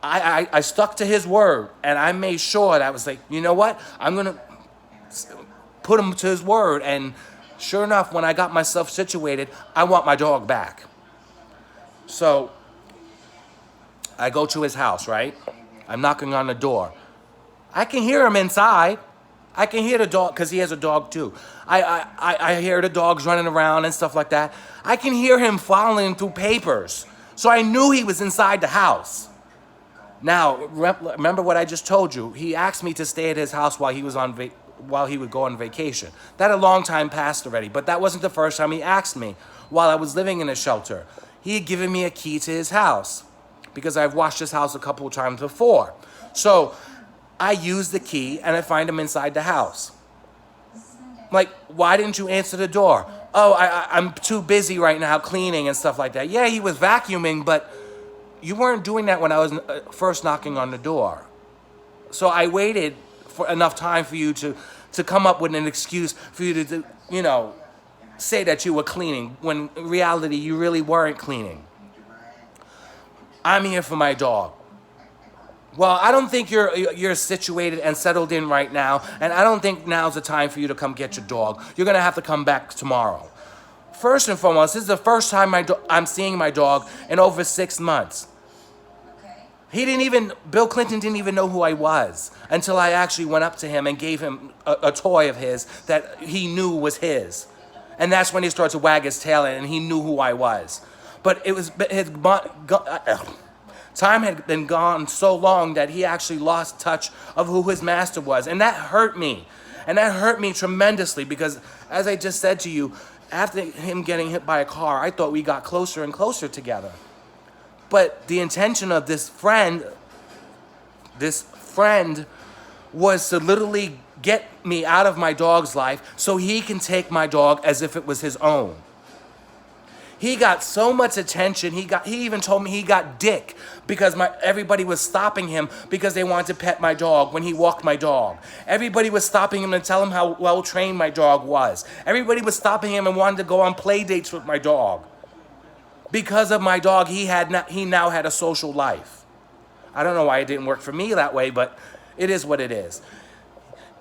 I stuck to his word, and I made sure that I was like, you know what? I'm going to put him to his word. And sure enough, when I got myself situated, I want my dog back. So I go to his house, right? I'm knocking on the door. I can hear him inside. I can hear the dog, because he has a dog too. I hear the dogs running around and stuff like that. I can hear him following through papers. So I knew he was inside the house. Now, remember what I just told you. He asked me to stay at his house while he was while he would go on vacation. That a long time passed already, but that wasn't the first time he asked me while I was living in a shelter. He had given me a key to his house because I've watched his house a couple of times before. So I use the key and I find him inside the house. Like, why didn't you answer the door? Oh, I'm too busy right now cleaning and stuff like that. Yeah, he was vacuuming, but you weren't doing that when I was first knocking on the door. So I waited for enough time for you to come up with an excuse for you to, say that you were cleaning, when in reality you really weren't cleaning. I'm here for my dog. Well, I don't think you're situated and settled in right now, and I don't think now's the time for you to come get your dog. You're going to have to come back tomorrow. First and foremost, this is the first time I'm seeing my dog in over 6 months. Bill Clinton didn't even know who I was until I actually went up to him and gave him a toy of his that he knew was his. And that's when he started to wag his tail and he knew who I was. But time had been gone so long that he actually lost touch of who his master was. And that hurt me. And that hurt me tremendously because, as I just said to you, after him getting hit by a car, I thought we got closer and closer together. But the intention of this friend was to literally get me out of my dog's life so he can take my dog as if it was his own. He got so much attention. He even told me he got dick because everybody was stopping him because they wanted to pet my dog when he walked my dog. Everybody was stopping him to tell him how well trained my dog was. Everybody was stopping him and wanted to go on play dates with my dog. Because of my dog, he now had a social life. I don't know why it didn't work for me that way, but it is what it is.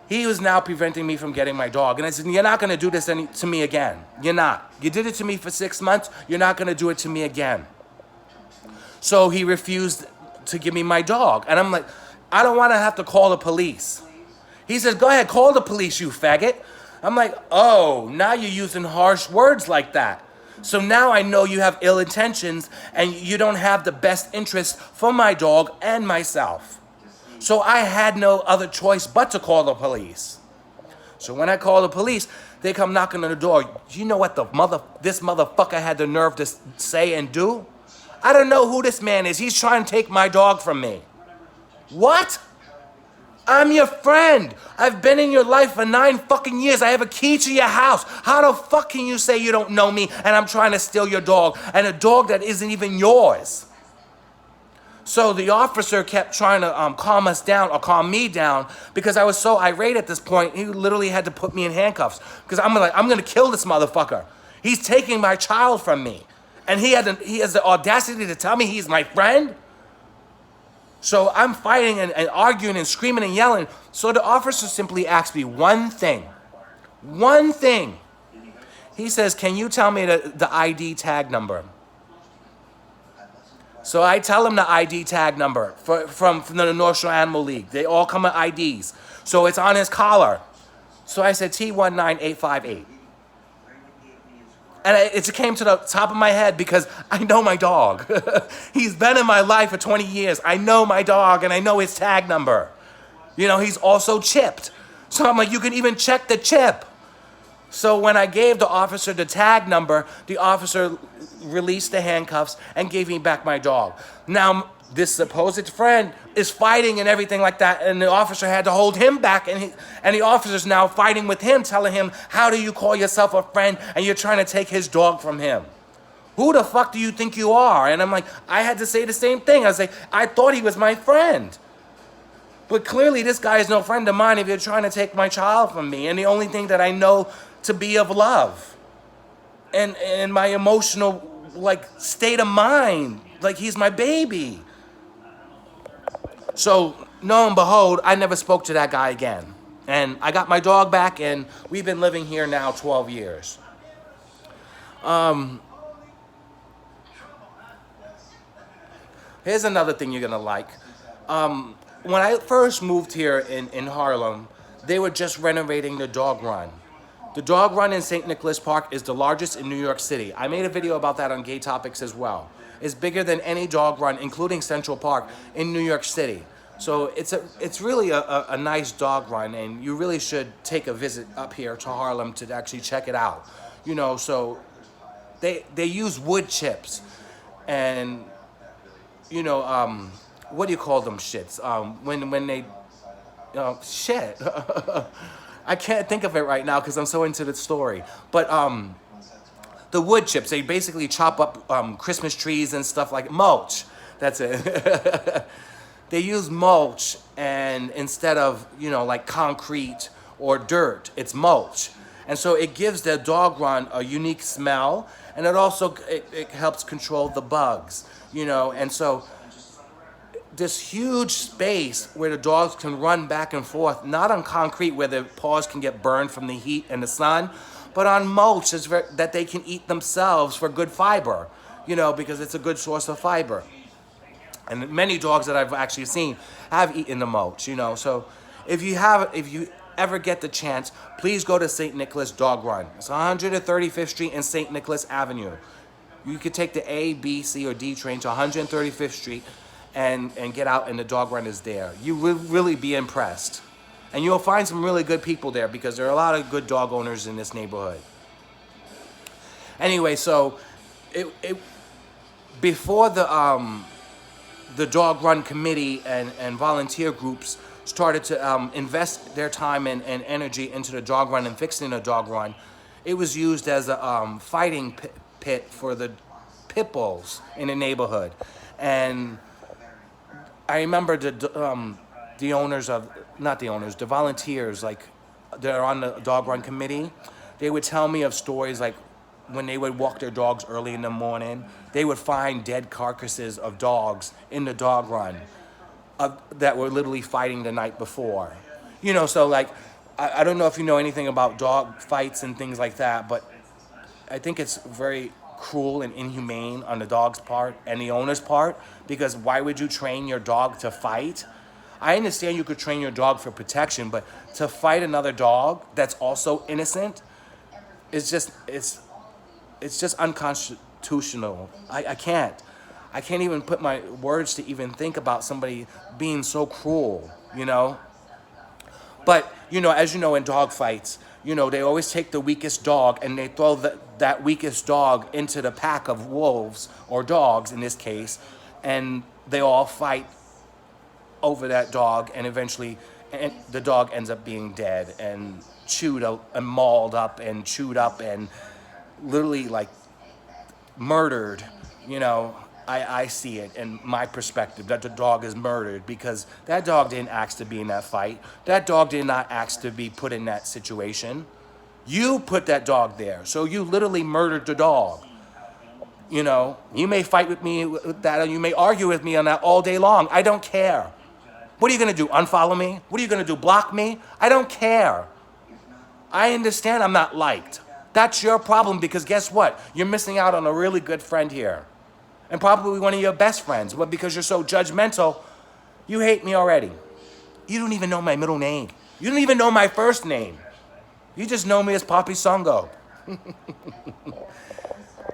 He was now preventing me from getting my dog. And I said, you're not going to do this to me again. You're not. You did it to me for 6 months. You're not going to do it to me again. So he refused to give me my dog. And I'm like, I don't want to have to call the police. He says, go ahead, call the police, you faggot. I'm like, oh, now you're using harsh words like that. So now I know you have ill intentions and you don't have the best interest for my dog and myself. So I had no other choice but to call the police. So when I call the police, they come knocking on the door. Do you know what this motherfucker had the nerve to say and do? I don't know who this man is. He's trying to take my dog from me. What? I'm your friend. I've been in your life for 9 fucking years. I have a key to your house. How the fuck can you say you don't know me and I'm trying to steal your dog, and a dog that isn't even yours? So the officer kept trying to calm me down because I was so irate at this point. He literally had to put me in handcuffs because I'm going to kill this motherfucker. He's taking my child from me. And he has the audacity to tell me he's my friend? So I'm fighting and arguing and screaming and yelling. So the officer simply asked me one thing. One thing. He says, can you tell me the ID tag number? So I tell him the ID tag number from the North Shore Animal League. They all come with IDs. So it's on his collar. So I said T19858. And it came to the top of my head because I know my dog. He's been in my life for 20 years. I know my dog and I know his tag number. He's also chipped. So I'm like, you can even check the chip. So when I gave the officer the tag number, the officer released the handcuffs and gave me back my dog. Now, this supposed friend is fighting and everything like that, and the officer had to hold him back, and the officer's now fighting with him, telling him, how do you call yourself a friend and you're trying to take his dog from him? Who the fuck do you think you are? And I'm like, I had to say the same thing. I was like, I thought he was my friend. But clearly this guy is no friend of mine if you're trying to take my child from me, and the only thing that I know to be of love and my emotional state of mind, he's my baby. So lo and behold, I never spoke to that guy again, and I got my dog back, and we've been living here now 12 years. Here's another thing you're gonna like. When I first moved here in Harlem, they were just renovating the dog run. The dog run in St. Nicholas Park is the largest in New York City. I made a video about that on Gaytopix as well. It's bigger than any dog run, including Central Park, in New York City. So it's really a nice dog run, and you really should take a visit up here to Harlem to actually check it out. You know, so they use wood chips, and you know, what do you call them shits? When they, shit. I can't think of it right now because I'm so into the story. But the wood chips, they basically chop up Christmas trees and stuff like mulch. That's it. They use mulch, and instead of, you know, like concrete or dirt, it's mulch. And so it gives the dog run a unique smell, and it also it helps control the bugs, you know. And so this huge space where the dogs can run back and forth, not on concrete where their paws can get burned from the heat and the sun, but on mulch that they can eat themselves for good fiber, you know, because it's a good source of fiber. And many dogs that I've actually seen have eaten the mulch, you know. So if you ever get the chance, please go to St. Nicholas Dog Run. It's 135th Street and St. Nicholas Avenue. You could take the A, B, C, or D train to 135th Street and get out, and the dog run is there. You will really be impressed. And you'll find some really good people there because there are a lot of good dog owners in this neighborhood. Anyway, so before the dog run committee and volunteer groups started to invest their time and energy into the dog run and fixing the dog run, it was used as a fighting pit for the pit bulls in the neighborhood. And I remember the owners of, not the owners, the volunteers, like, that are on the dog run committee, they would tell me of stories like when they would walk their dogs early in the morning, they would find dead carcasses of dogs in the dog run that were literally fighting the night before. You know, so like, I don't know if you know anything about dog fights and things like that, but I think it's very cruel and inhumane on the dog's part and the owner's part, because why would you train your dog to fight? I understand you could train your dog for protection, but to fight another dog that's also innocent is just, it's just unconstitutional. I can't even put my words to even think about somebody being so cruel, you know? But, you know, as you know, in dog fights, you know, they always take the weakest dog and they throw that weakest dog into the pack of wolves, or dogs in this case, and they all fight over that dog, and eventually the dog ends up being dead and chewed up and mauled up and chewed up and literally like murdered. You know, I see it in my perspective that the dog is murdered because that dog didn't ask to be in that fight. That dog did not ask to be put in that situation. You put that dog there, so you literally murdered the dog. You know, you may fight with me with that, or you may argue with me on that all day long. I don't care. What are you gonna do, unfollow me? What are you gonna do, block me? I don't care. I understand I'm not liked. That's your problem, because guess what? You're missing out on a really good friend here. And probably one of your best friends. But because you're so judgmental, you hate me already. You don't even know my middle name. You don't even know my first name. You just know me as Papi Songo.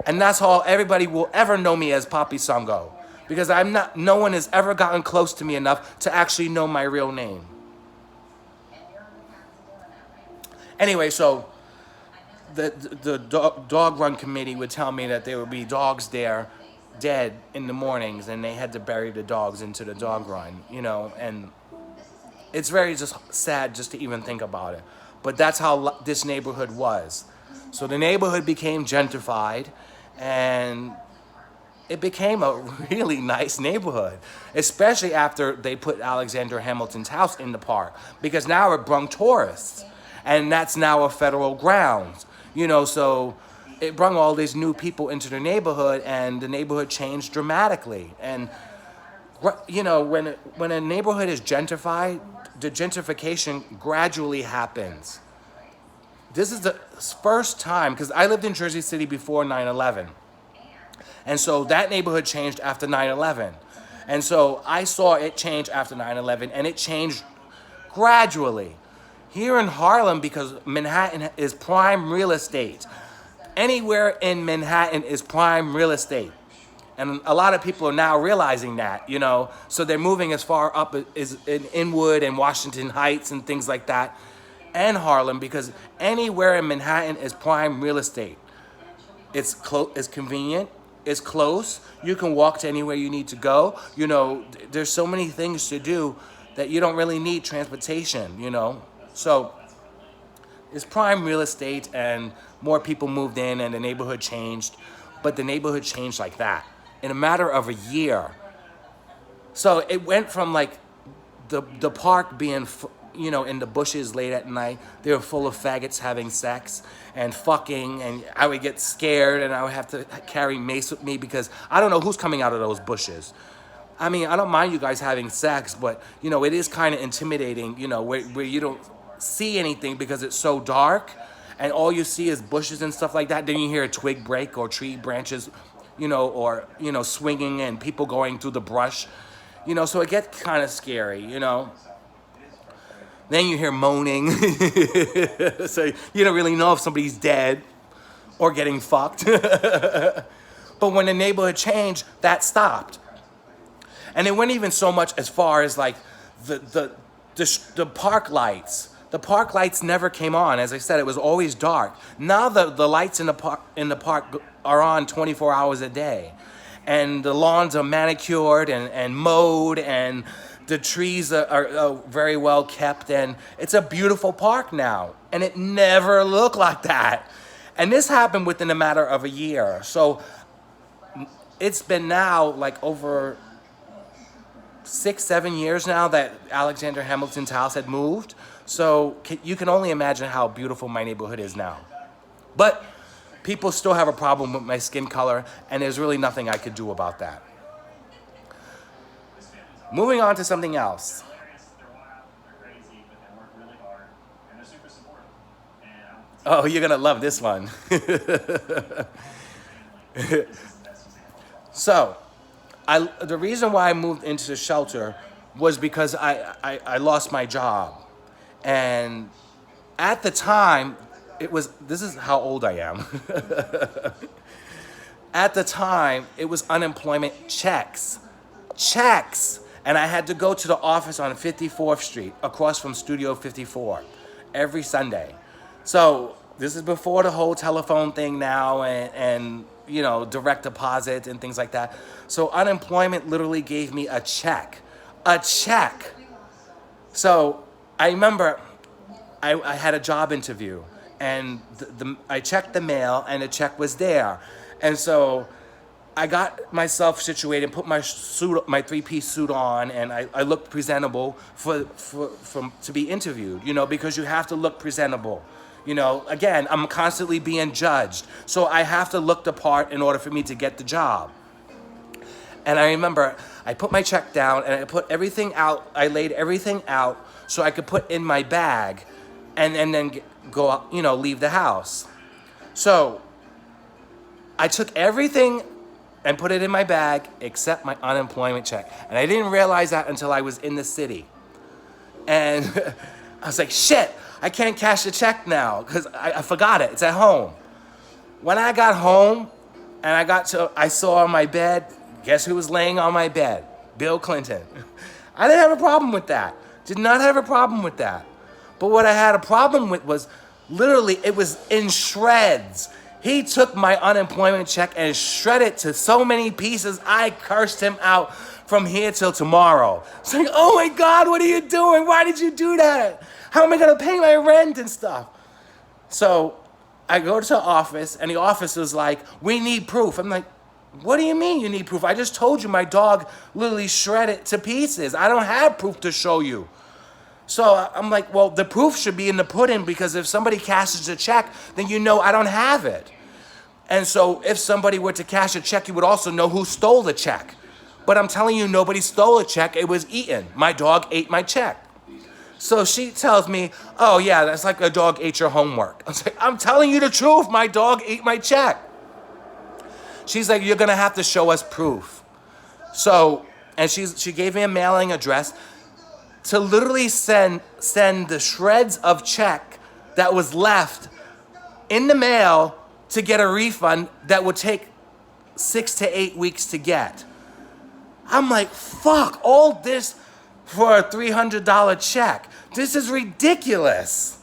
And that's all everybody will ever know me as, Papi Songo. Because no one has ever gotten close to me enough to actually know my real name. Anyway, so the dog run committee would tell me that there would be dogs there dead in the mornings, and they had to bury the dogs into the dog run, you know, and it's very just sad just to even think about it. But that's how this neighborhood was. So the neighborhood became gentrified, and it became a really nice neighborhood, especially after they put Alexander Hamilton's house in the park, because now it brung tourists, and that's now a federal grounds, you know, so it brought all these new people into the neighborhood, and the neighborhood changed dramatically. And, you know, when a neighborhood is gentrified, the gentrification gradually happens. This is the first time, because I lived in Jersey City before 9/11. And so that neighborhood changed after 9/11. And so I saw it change after 9/11, and it changed gradually. Here in Harlem, because Manhattan is prime real estate. Anywhere in Manhattan is prime real estate. And a lot of people are now realizing that, you know, so they're moving as far up as in Inwood and Washington Heights and things like that, and Harlem, because anywhere in Manhattan is prime real estate. It's it's convenient, it's close, you can walk to anywhere you need to go. You know, there's so many things to do that you don't really need transportation, you know. So it's prime real estate, and more people moved in and the neighborhood changed, but the neighborhood changed like that in a matter of a year. So it went from like the park being, you know, in the bushes late at night. They were full of faggots having sex and fucking, and I would get scared and I would have to carry mace with me because I don't know who's coming out of those bushes. I mean, I don't mind you guys having sex, but, you know, it is kind of intimidating, you know, where you don't see anything because it's so dark and all you see is bushes and stuff like that. Then you hear a twig break or tree branches, you know, or, you know, swinging and people going through the brush, you know, so it gets kind of scary, you know. Then you hear moaning, so you don't really know if somebody's dead or getting fucked. But when the neighborhood changed, that stopped. And it went even so much as far as like the park lights. The park lights never came on. As I said, it was always dark. Now the lights in the park are on 24 hours a day. And the lawns are manicured and mowed, and the trees are very well kept, and it's a beautiful park now. And it never looked like that. And this happened within a matter of a year. So it's been now like over 6-7 years now that Alexander Hamilton's house had moved. So you can only imagine how beautiful my neighborhood is now. But people still have a problem with my skin color, and there's really nothing I could do about that. Moving on to something else. Oh, you're gonna love this one. So, the reason why I moved into the shelter was because I lost my job. And at the time, this is how old I am. At the time, it was unemployment checks. And I had to go to the office on 54th Street, across from Studio 54, every Sunday. So this is before the whole telephone thing now and you know, direct deposit and things like that. So unemployment literally gave me a check. So I remember I had a job interview, and I checked the mail, and the check was there. And so I got myself situated, put my suit, my 3-piece suit on, and I looked presentable to be interviewed, you know, because you have to look presentable. You know, again, I'm constantly being judged, so I have to look the part in order for me to get the job. And I remember I put my check down and I put everything out. I laid everything out so I could put in my bag and then go out, you know, leave the house. So I took everything and put it in my bag except my unemployment check. And I didn't realize that until I was in the city. And I was like, shit, I can't cash the check now because I forgot it. It's at home. When I got home and I saw on my bed, guess who was laying on my bed? Bill Clinton. I didn't have a problem with that. Did not have a problem with that. But what I had a problem with was literally it was in shreds. He took my unemployment check and shredded it to so many pieces, I cursed him out from here till tomorrow. It's like, oh my God, what are you doing? Why did you do that? How am I gonna pay my rent and stuff? So I go to the office, and the office is like, we need proof. I'm like, what do you mean you need proof? I just told you my dog literally shredded to pieces. I don't have proof to show you. So I'm like, well, the proof should be in the pudding, because if somebody cashes a check, then you know I don't have it. And so if somebody were to cash a check, you would also know who stole the check. But I'm telling you, nobody stole a check. It was eaten. My dog ate my check. So she tells me, oh yeah, that's like a dog ate your homework. I was like, I'm telling you the truth. My dog ate my check. She's like, you're gonna have to show us proof. So and she gave me a mailing address to literally send the shreds of check that was left in the mail to get a refund that would take 6 to 8 weeks to get. I'm like, fuck, all this for a $300 check. This is ridiculous.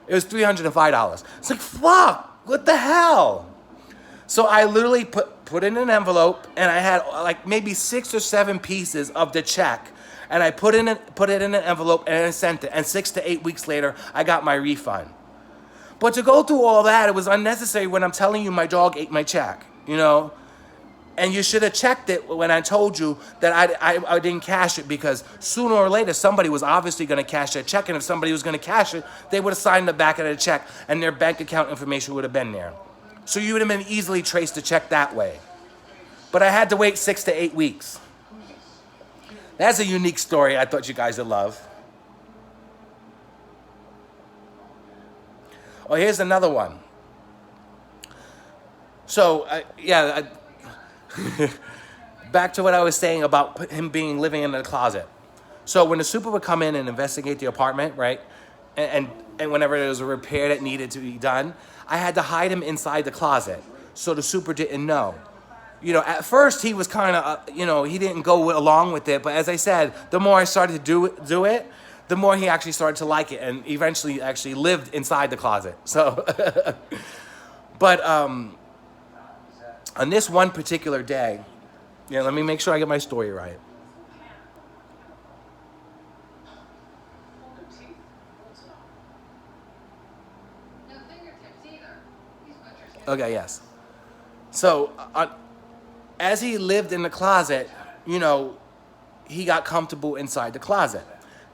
It was $305. It's like, fuck, what the hell? So I literally put it in an envelope, and I had like maybe 6 or 7 pieces of the check, and I put it in an envelope, and I sent it. And 6 to 8 weeks later, I got my refund. But to go through all that, it was unnecessary when I'm telling you my dog ate my check, you know? And you should have checked it when I told you that I didn't cash it, because sooner or later, somebody was obviously going to cash that check. And if somebody was going to cash it, they would have signed the back of the check, and their bank account information would have been there. So you would have been easily traced the check that way. But I had to wait 6 to 8 weeks. That's a unique story I thought you guys would love. Oh, here's another one. So, back to what I was saying about him living in the closet. So when the super would come in and investigate the apartment, right, and whenever there was a repair that needed to be done, I had to hide him inside the closet so the super didn't know. You know, at first he was kind of, he didn't go along with it. But as I said, the more I started to do it, the more he actually started to like it, and eventually actually lived inside the closet. So, but on this one particular day, let me make sure I get my story right. Okay, yes. So, as he lived in the closet, he got comfortable inside the closet.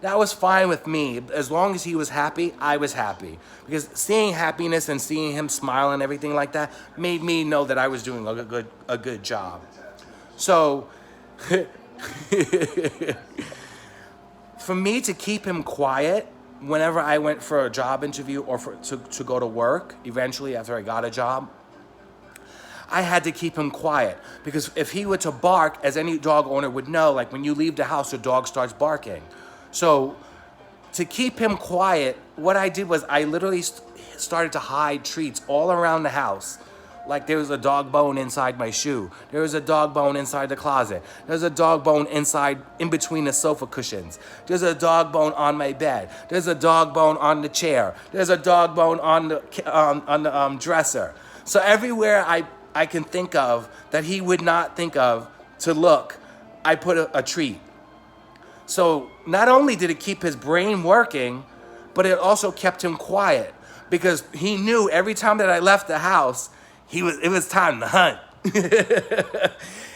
That was fine with me. As long as he was happy, I was happy. Because seeing happiness and seeing him smile and everything like that made me know that I was doing a good job. So, for me to keep him quiet whenever I went for a job interview or to go to work, eventually after I got a job, I had to keep him quiet. Because if he were to bark, as any dog owner would know, like when you leave the house, your dog starts barking. So to keep him quiet, what I did was I literally started to hide treats all around the house. Like there was a dog bone inside my shoe. There was a dog bone inside the closet. There's a dog bone in between the sofa cushions. There's a dog bone on my bed. There's a dog bone on the chair. There's a dog bone on the dresser. So everywhere I can think of that he would not think of to look, I put a treat. So not only did it keep his brain working, but it also kept him quiet, because he knew every time that I left the house, it was time to hunt.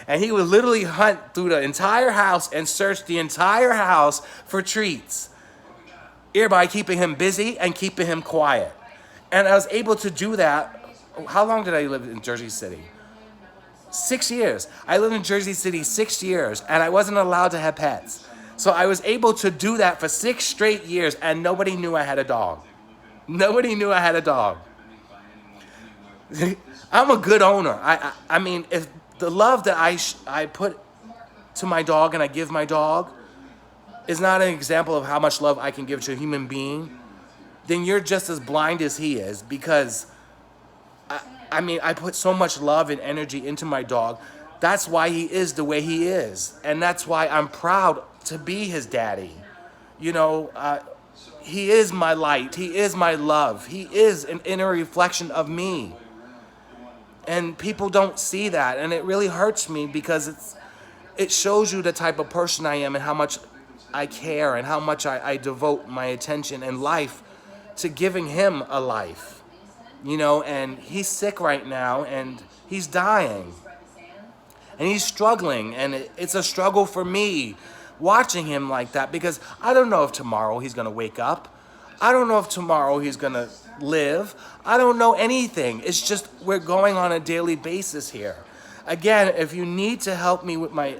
And he would literally hunt through the entire house and search the entire house for treats, thereby keeping him busy and keeping him quiet. And I was able to do that. How long did I live in Jersey City? 6 years. I lived in Jersey City 6 years, and I wasn't allowed to have pets. So I was able to do that for 6 straight years, and nobody knew I had a dog. Nobody knew I had a dog. I'm a good owner. I mean, if the love that I put to my dog and I give my dog is not an example of how much love I can give to a human being, then you're just as blind as he is, because I put so much love and energy into my dog. That's why he is the way he is. And that's why I'm proud to be his daddy. He is my light. He is my love. He is an inner reflection of me. And people don't see that. And it really hurts me, because it shows you the type of person I am and how much I care and how much I devote my attention and life to giving him a life. And he's sick right now, and he's dying. And he's struggling, and it's a struggle for me watching him like that, because I don't know if tomorrow he's going to wake up. I don't know if tomorrow he's going to live. I don't know anything. It's just we're going on a daily basis here. Again, if you need to help me with my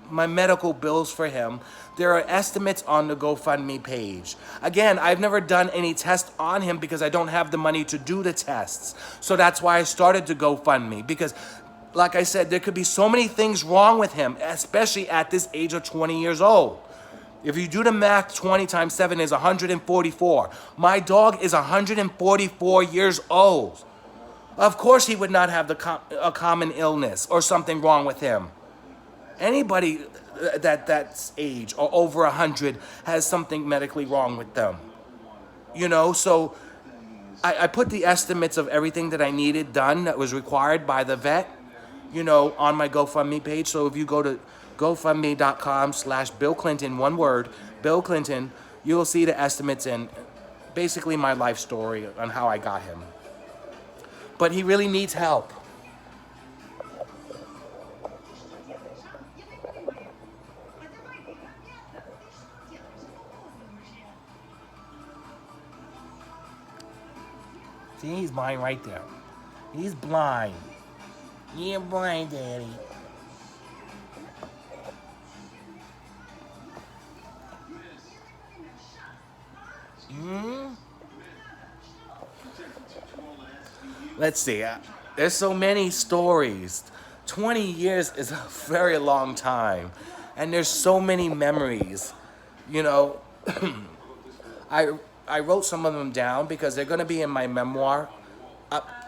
medical bills for him, there are estimates on the GoFundMe page. Again, I've never done any tests on him because I don't have the money to do the tests. So that's why I started the GoFundMe, because like I said, there could be so many things wrong with him, especially at this age of 20 years old. If you do the math, 20 times 7 is 144. My dog is 144 years old. Of course he would not have a common illness or something wrong with him. Anybody that's age or over 100 has something medically wrong with them. You know, so I put the estimates of everything that I needed done that was required by the vet, you know, on my GoFundMe page. So if you go to GoFundMe.com/BillClinton, one word, Bill Clinton, you'll see the estimates and basically my life story on how I got him. But he really needs help. See, he's blind right there. He's blind. You're blind, Daddy. Let's see. There's so many stories. 20 years is a very long time. And there's so many memories. You know, I wrote some of them down because they're going to be in my memoir,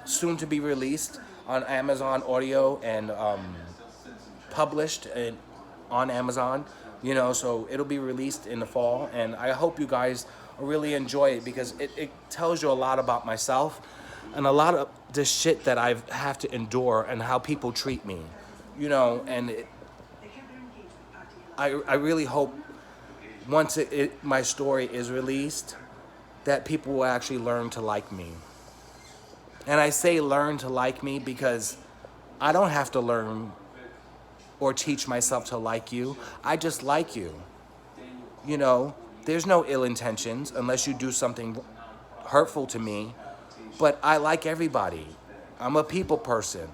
soon to be released on Amazon Audio and published on Amazon. You know, so it'll be released in the fall. And I hope you guys really enjoy it because it tells you a lot about myself and a lot of the shit that I have to endure and how people treat me. You know, and I really hope once my story is released that people will actually learn to like me. And I say learn to like me because I don't have to learn or teach myself to like you. I just like you. You know, there's no ill intentions unless you do something hurtful to me. But I like everybody. I'm a people person.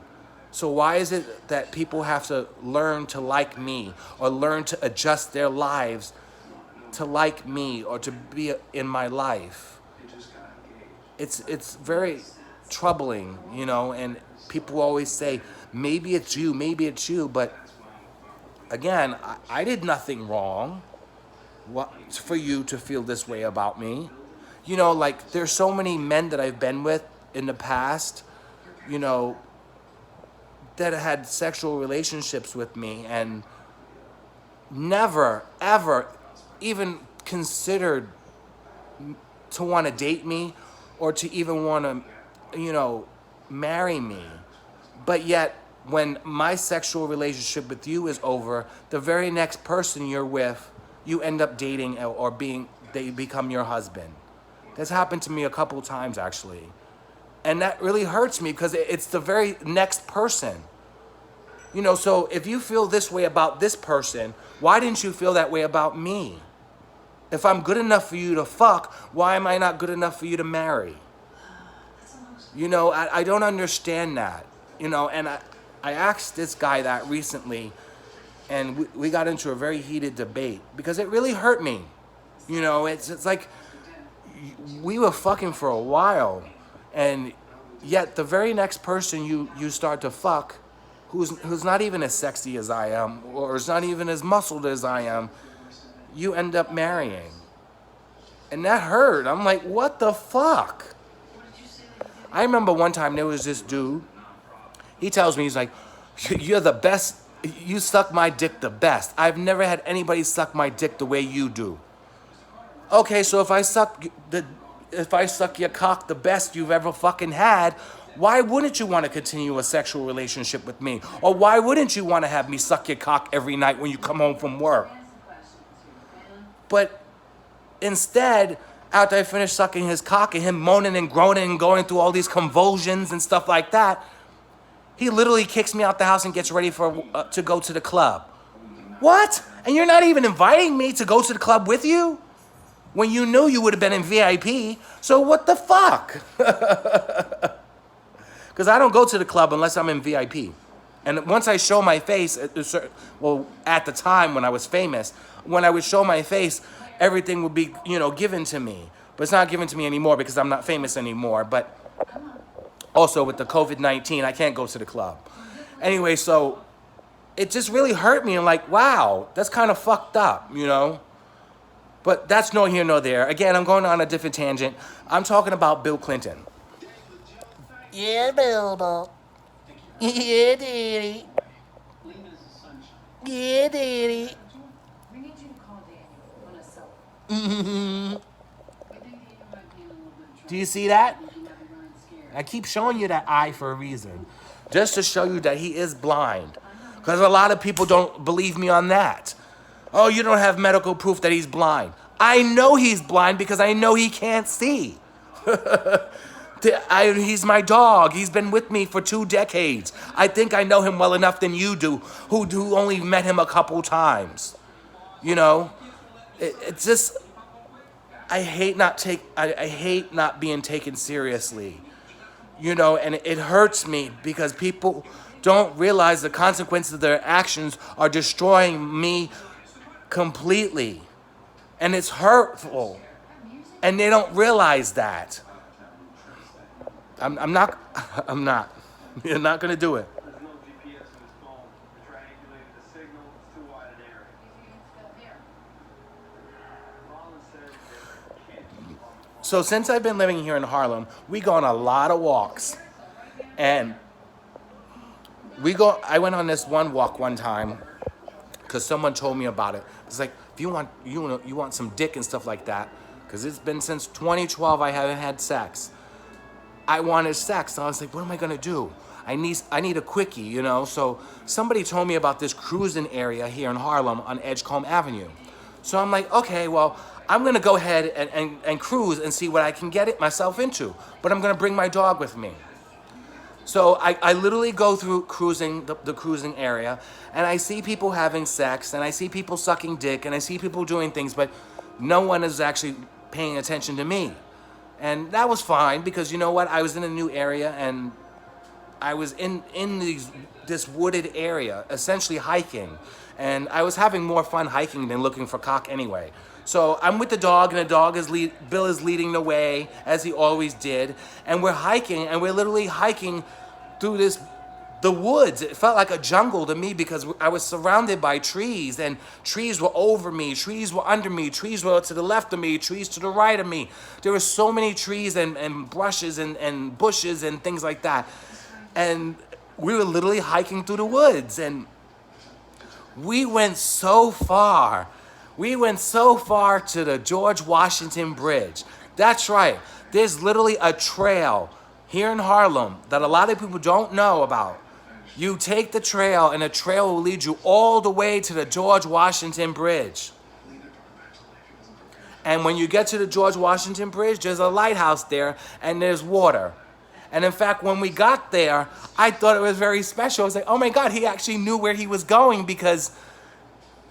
So why is it that people have to learn to like me or learn to adjust their lives to like me or to be in my life? It's very troubling, you know, and people always say, maybe it's you, but again, I did nothing wrong for you to feel this way about me. You know, like, there's so many men that I've been with in the past, you know, that had sexual relationships with me and never, ever even considered to want to date me or to even want to, you know, marry me. But yet, when my sexual relationship with you is over, the very next person you're with, you end up dating or they become your husband. That's happened to me a couple times, actually. And that really hurts me because it's the very next person. You know, so if you feel this way about this person, why didn't you feel that way about me? If I'm good enough for you to fuck, why am I not good enough for you to marry? You know, I don't understand that. You know, and I asked this guy that recently, and we got into a very heated debate because it really hurt me. You know, it's like we were fucking for a while, and yet the very next person you start to fuck, who's not even as sexy as I am, or is not even as muscled as I am, you end up marrying. And that hurt. I'm like, what the fuck? I remember one time there was this dude, he tells me, he's like, you're the best, you suck my dick the best. I've never had anybody suck my dick the way you do. Okay, so if I suck your cock the best you've ever fucking had, why wouldn't you want to continue a sexual relationship with me? Or why wouldn't you want to have me suck your cock every night when you come home from work? But instead, after I finished sucking his cock and him moaning and groaning and going through all these convulsions and stuff like that, he literally kicks me out the house and gets ready to go to the club. What? And you're not even inviting me to go to the club with you? When you knew you would have been in VIP, so what the fuck? Because I don't go to the club unless I'm in VIP. And once I show my face, at the time when I was famous, when I would show my face, everything would be, you know, given to me. But it's not given to me anymore because I'm not famous anymore. But also with the COVID-19, I can't go to the club. Anyway, so it just really hurt me. I'm like, wow, that's kind of fucked up, you know? But that's no here nor there. Again, I'm going on a different tangent. I'm talking about Bill Clinton. Yeah, Bilbo. Yeah, Daddy. Yeah, Daddy. Do you see that? I keep showing you that eye for a reason. Just to show you that he is blind. Because a lot of people don't believe me on that. Oh, you don't have medical proof that he's blind. I know he's blind because I know he can't see. He's my dog. He's been with me for 2 decades. I think I know him well enough than you do, who only met him a couple times. You know, it's just, I hate not being taken seriously. You know, and it hurts me because people don't realize the consequences of their actions are destroying me completely. And it's hurtful. And they don't realize that. I'm not. You're not going to do it. There's no GPS in his phone. They triangulated the signal. It's too wide an area. Colin said they can't. So since I've been living here in Harlem, we go on a lot of walks. And I went on this one walk one time because someone told me about it. It's like, if you want some dick and stuff like that, because it's been since 2012 I haven't had sex. I wanted sex, so I was like, what am I gonna do? I need a quickie, you know? So somebody told me about this cruising area here in Harlem on Edgecombe Avenue. So I'm like, okay, well, I'm gonna go ahead and cruise and see what I can get myself into. But I'm gonna bring my dog with me. So I literally go through cruising, the cruising area, and I see people having sex, and I see people sucking dick, and I see people doing things, but no one is actually paying attention to me. And that was fine, because you know what? I was in a new area, and I was in this wooded area, essentially hiking. And I was having more fun hiking than looking for cock anyway. So I'm with the dog, and the dog Bill is leading the way, as he always did. And we're hiking, and we're literally hiking through the woods. It felt like a jungle to me because I was surrounded by trees, and trees were over me, trees were under me, trees were to the left of me, trees to the right of me. There were so many trees and brushes and bushes and things like that. And we were literally hiking through the woods, and we went so far. We went so far to the George Washington Bridge. That's right. There's literally a trail here in Harlem that a lot of people don't know about. You take the trail, and the trail will lead you all the way to the George Washington Bridge. And when you get to the George Washington Bridge, there's a lighthouse there, and there's water. And in fact, when we got there, I thought it was very special. I was like, oh my God, he actually knew where he was going, because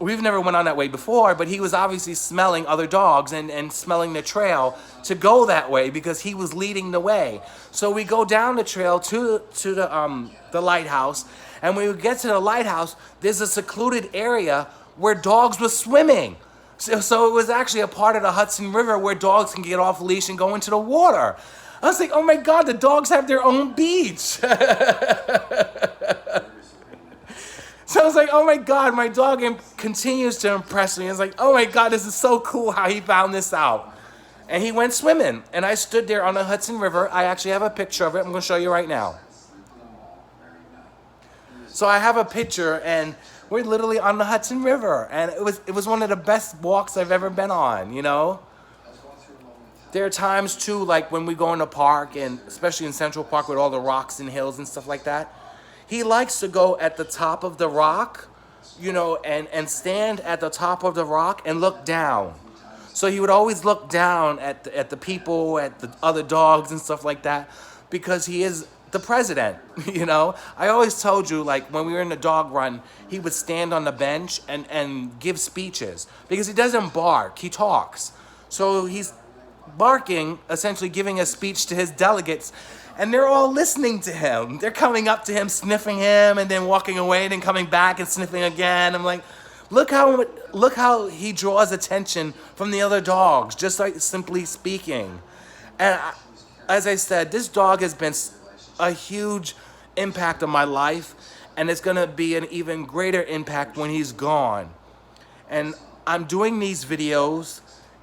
we've never went on that way before, but he was obviously smelling other dogs and smelling the trail to go that way because he was leading the way. So we go down the trail to the lighthouse, and when we get to the lighthouse, there's a secluded area where dogs were swimming. So it was actually a part of the Hudson River where dogs can get off leash and go into the water. I was like, oh my God, the dogs have their own beach. So I was like, oh my God, my dog continues to impress me. I was like, oh my God, this is so cool how he found this out. And he went swimming, and I stood there on the Hudson River. I actually have a picture of it. I'm going to show you right now. So I have a picture, and we're literally on the Hudson River, and it was one of the best walks I've ever been on, you know? There are times too, like when we go in the park, and especially in Central Park with all the rocks and hills and stuff like that. He likes to go at the top of the rock, you know, and stand at the top of the rock and look down. So he would always look down at the people, at the other dogs and stuff like that, because he is the president, you know? I always told you, like, when we were in the dog run, he would stand on the bench and give speeches, because he doesn't bark, he talks. So he's barking, essentially giving a speech to his delegates, and they're all listening to him. They're coming up to him, sniffing him, and then walking away, and then coming back and sniffing again. I'm like, look how he draws attention from the other dogs, just like simply speaking. And as I said, this dog has been a huge impact on my life, And it's gonna be an even greater impact when he's gone. And I'm doing these videos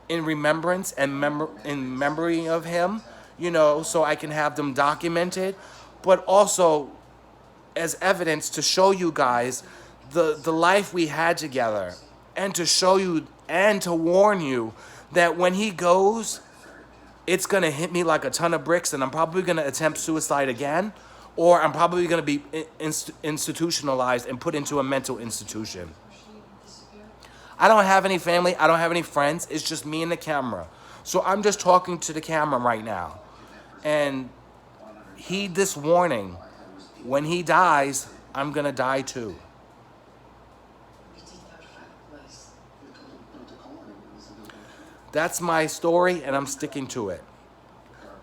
in remembrance and in memory of him, you know, so I can have them documented, but also as evidence to show you guys the life we had together, and to show you and to warn you that when he goes, it's gonna hit me like a ton of bricks, and I'm probably gonna attempt suicide again, or I'm probably gonna be institutionalized and put into a mental institution. I don't have any family, I don't have any friends, it's just me and the camera. So I'm just talking to the camera right now. And heed this warning. When he dies, I'm gonna die too. That's my story, and I'm sticking to it.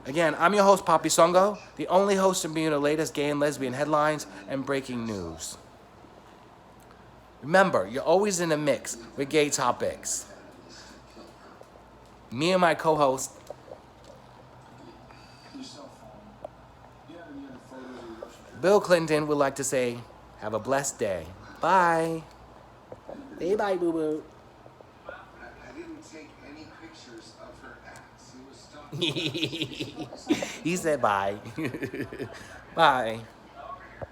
Again, I'm your host, Papi Songo, the only host in bringing the latest gay and lesbian headlines and breaking news. Remember, you're always in a mix with Gaytopix. Me and my co-host, BillClinton, would like to say, have a blessed day. Bye. Say bye, boo-boo. I didn't take any pictures of her ass. He was talking. He said bye. Bye.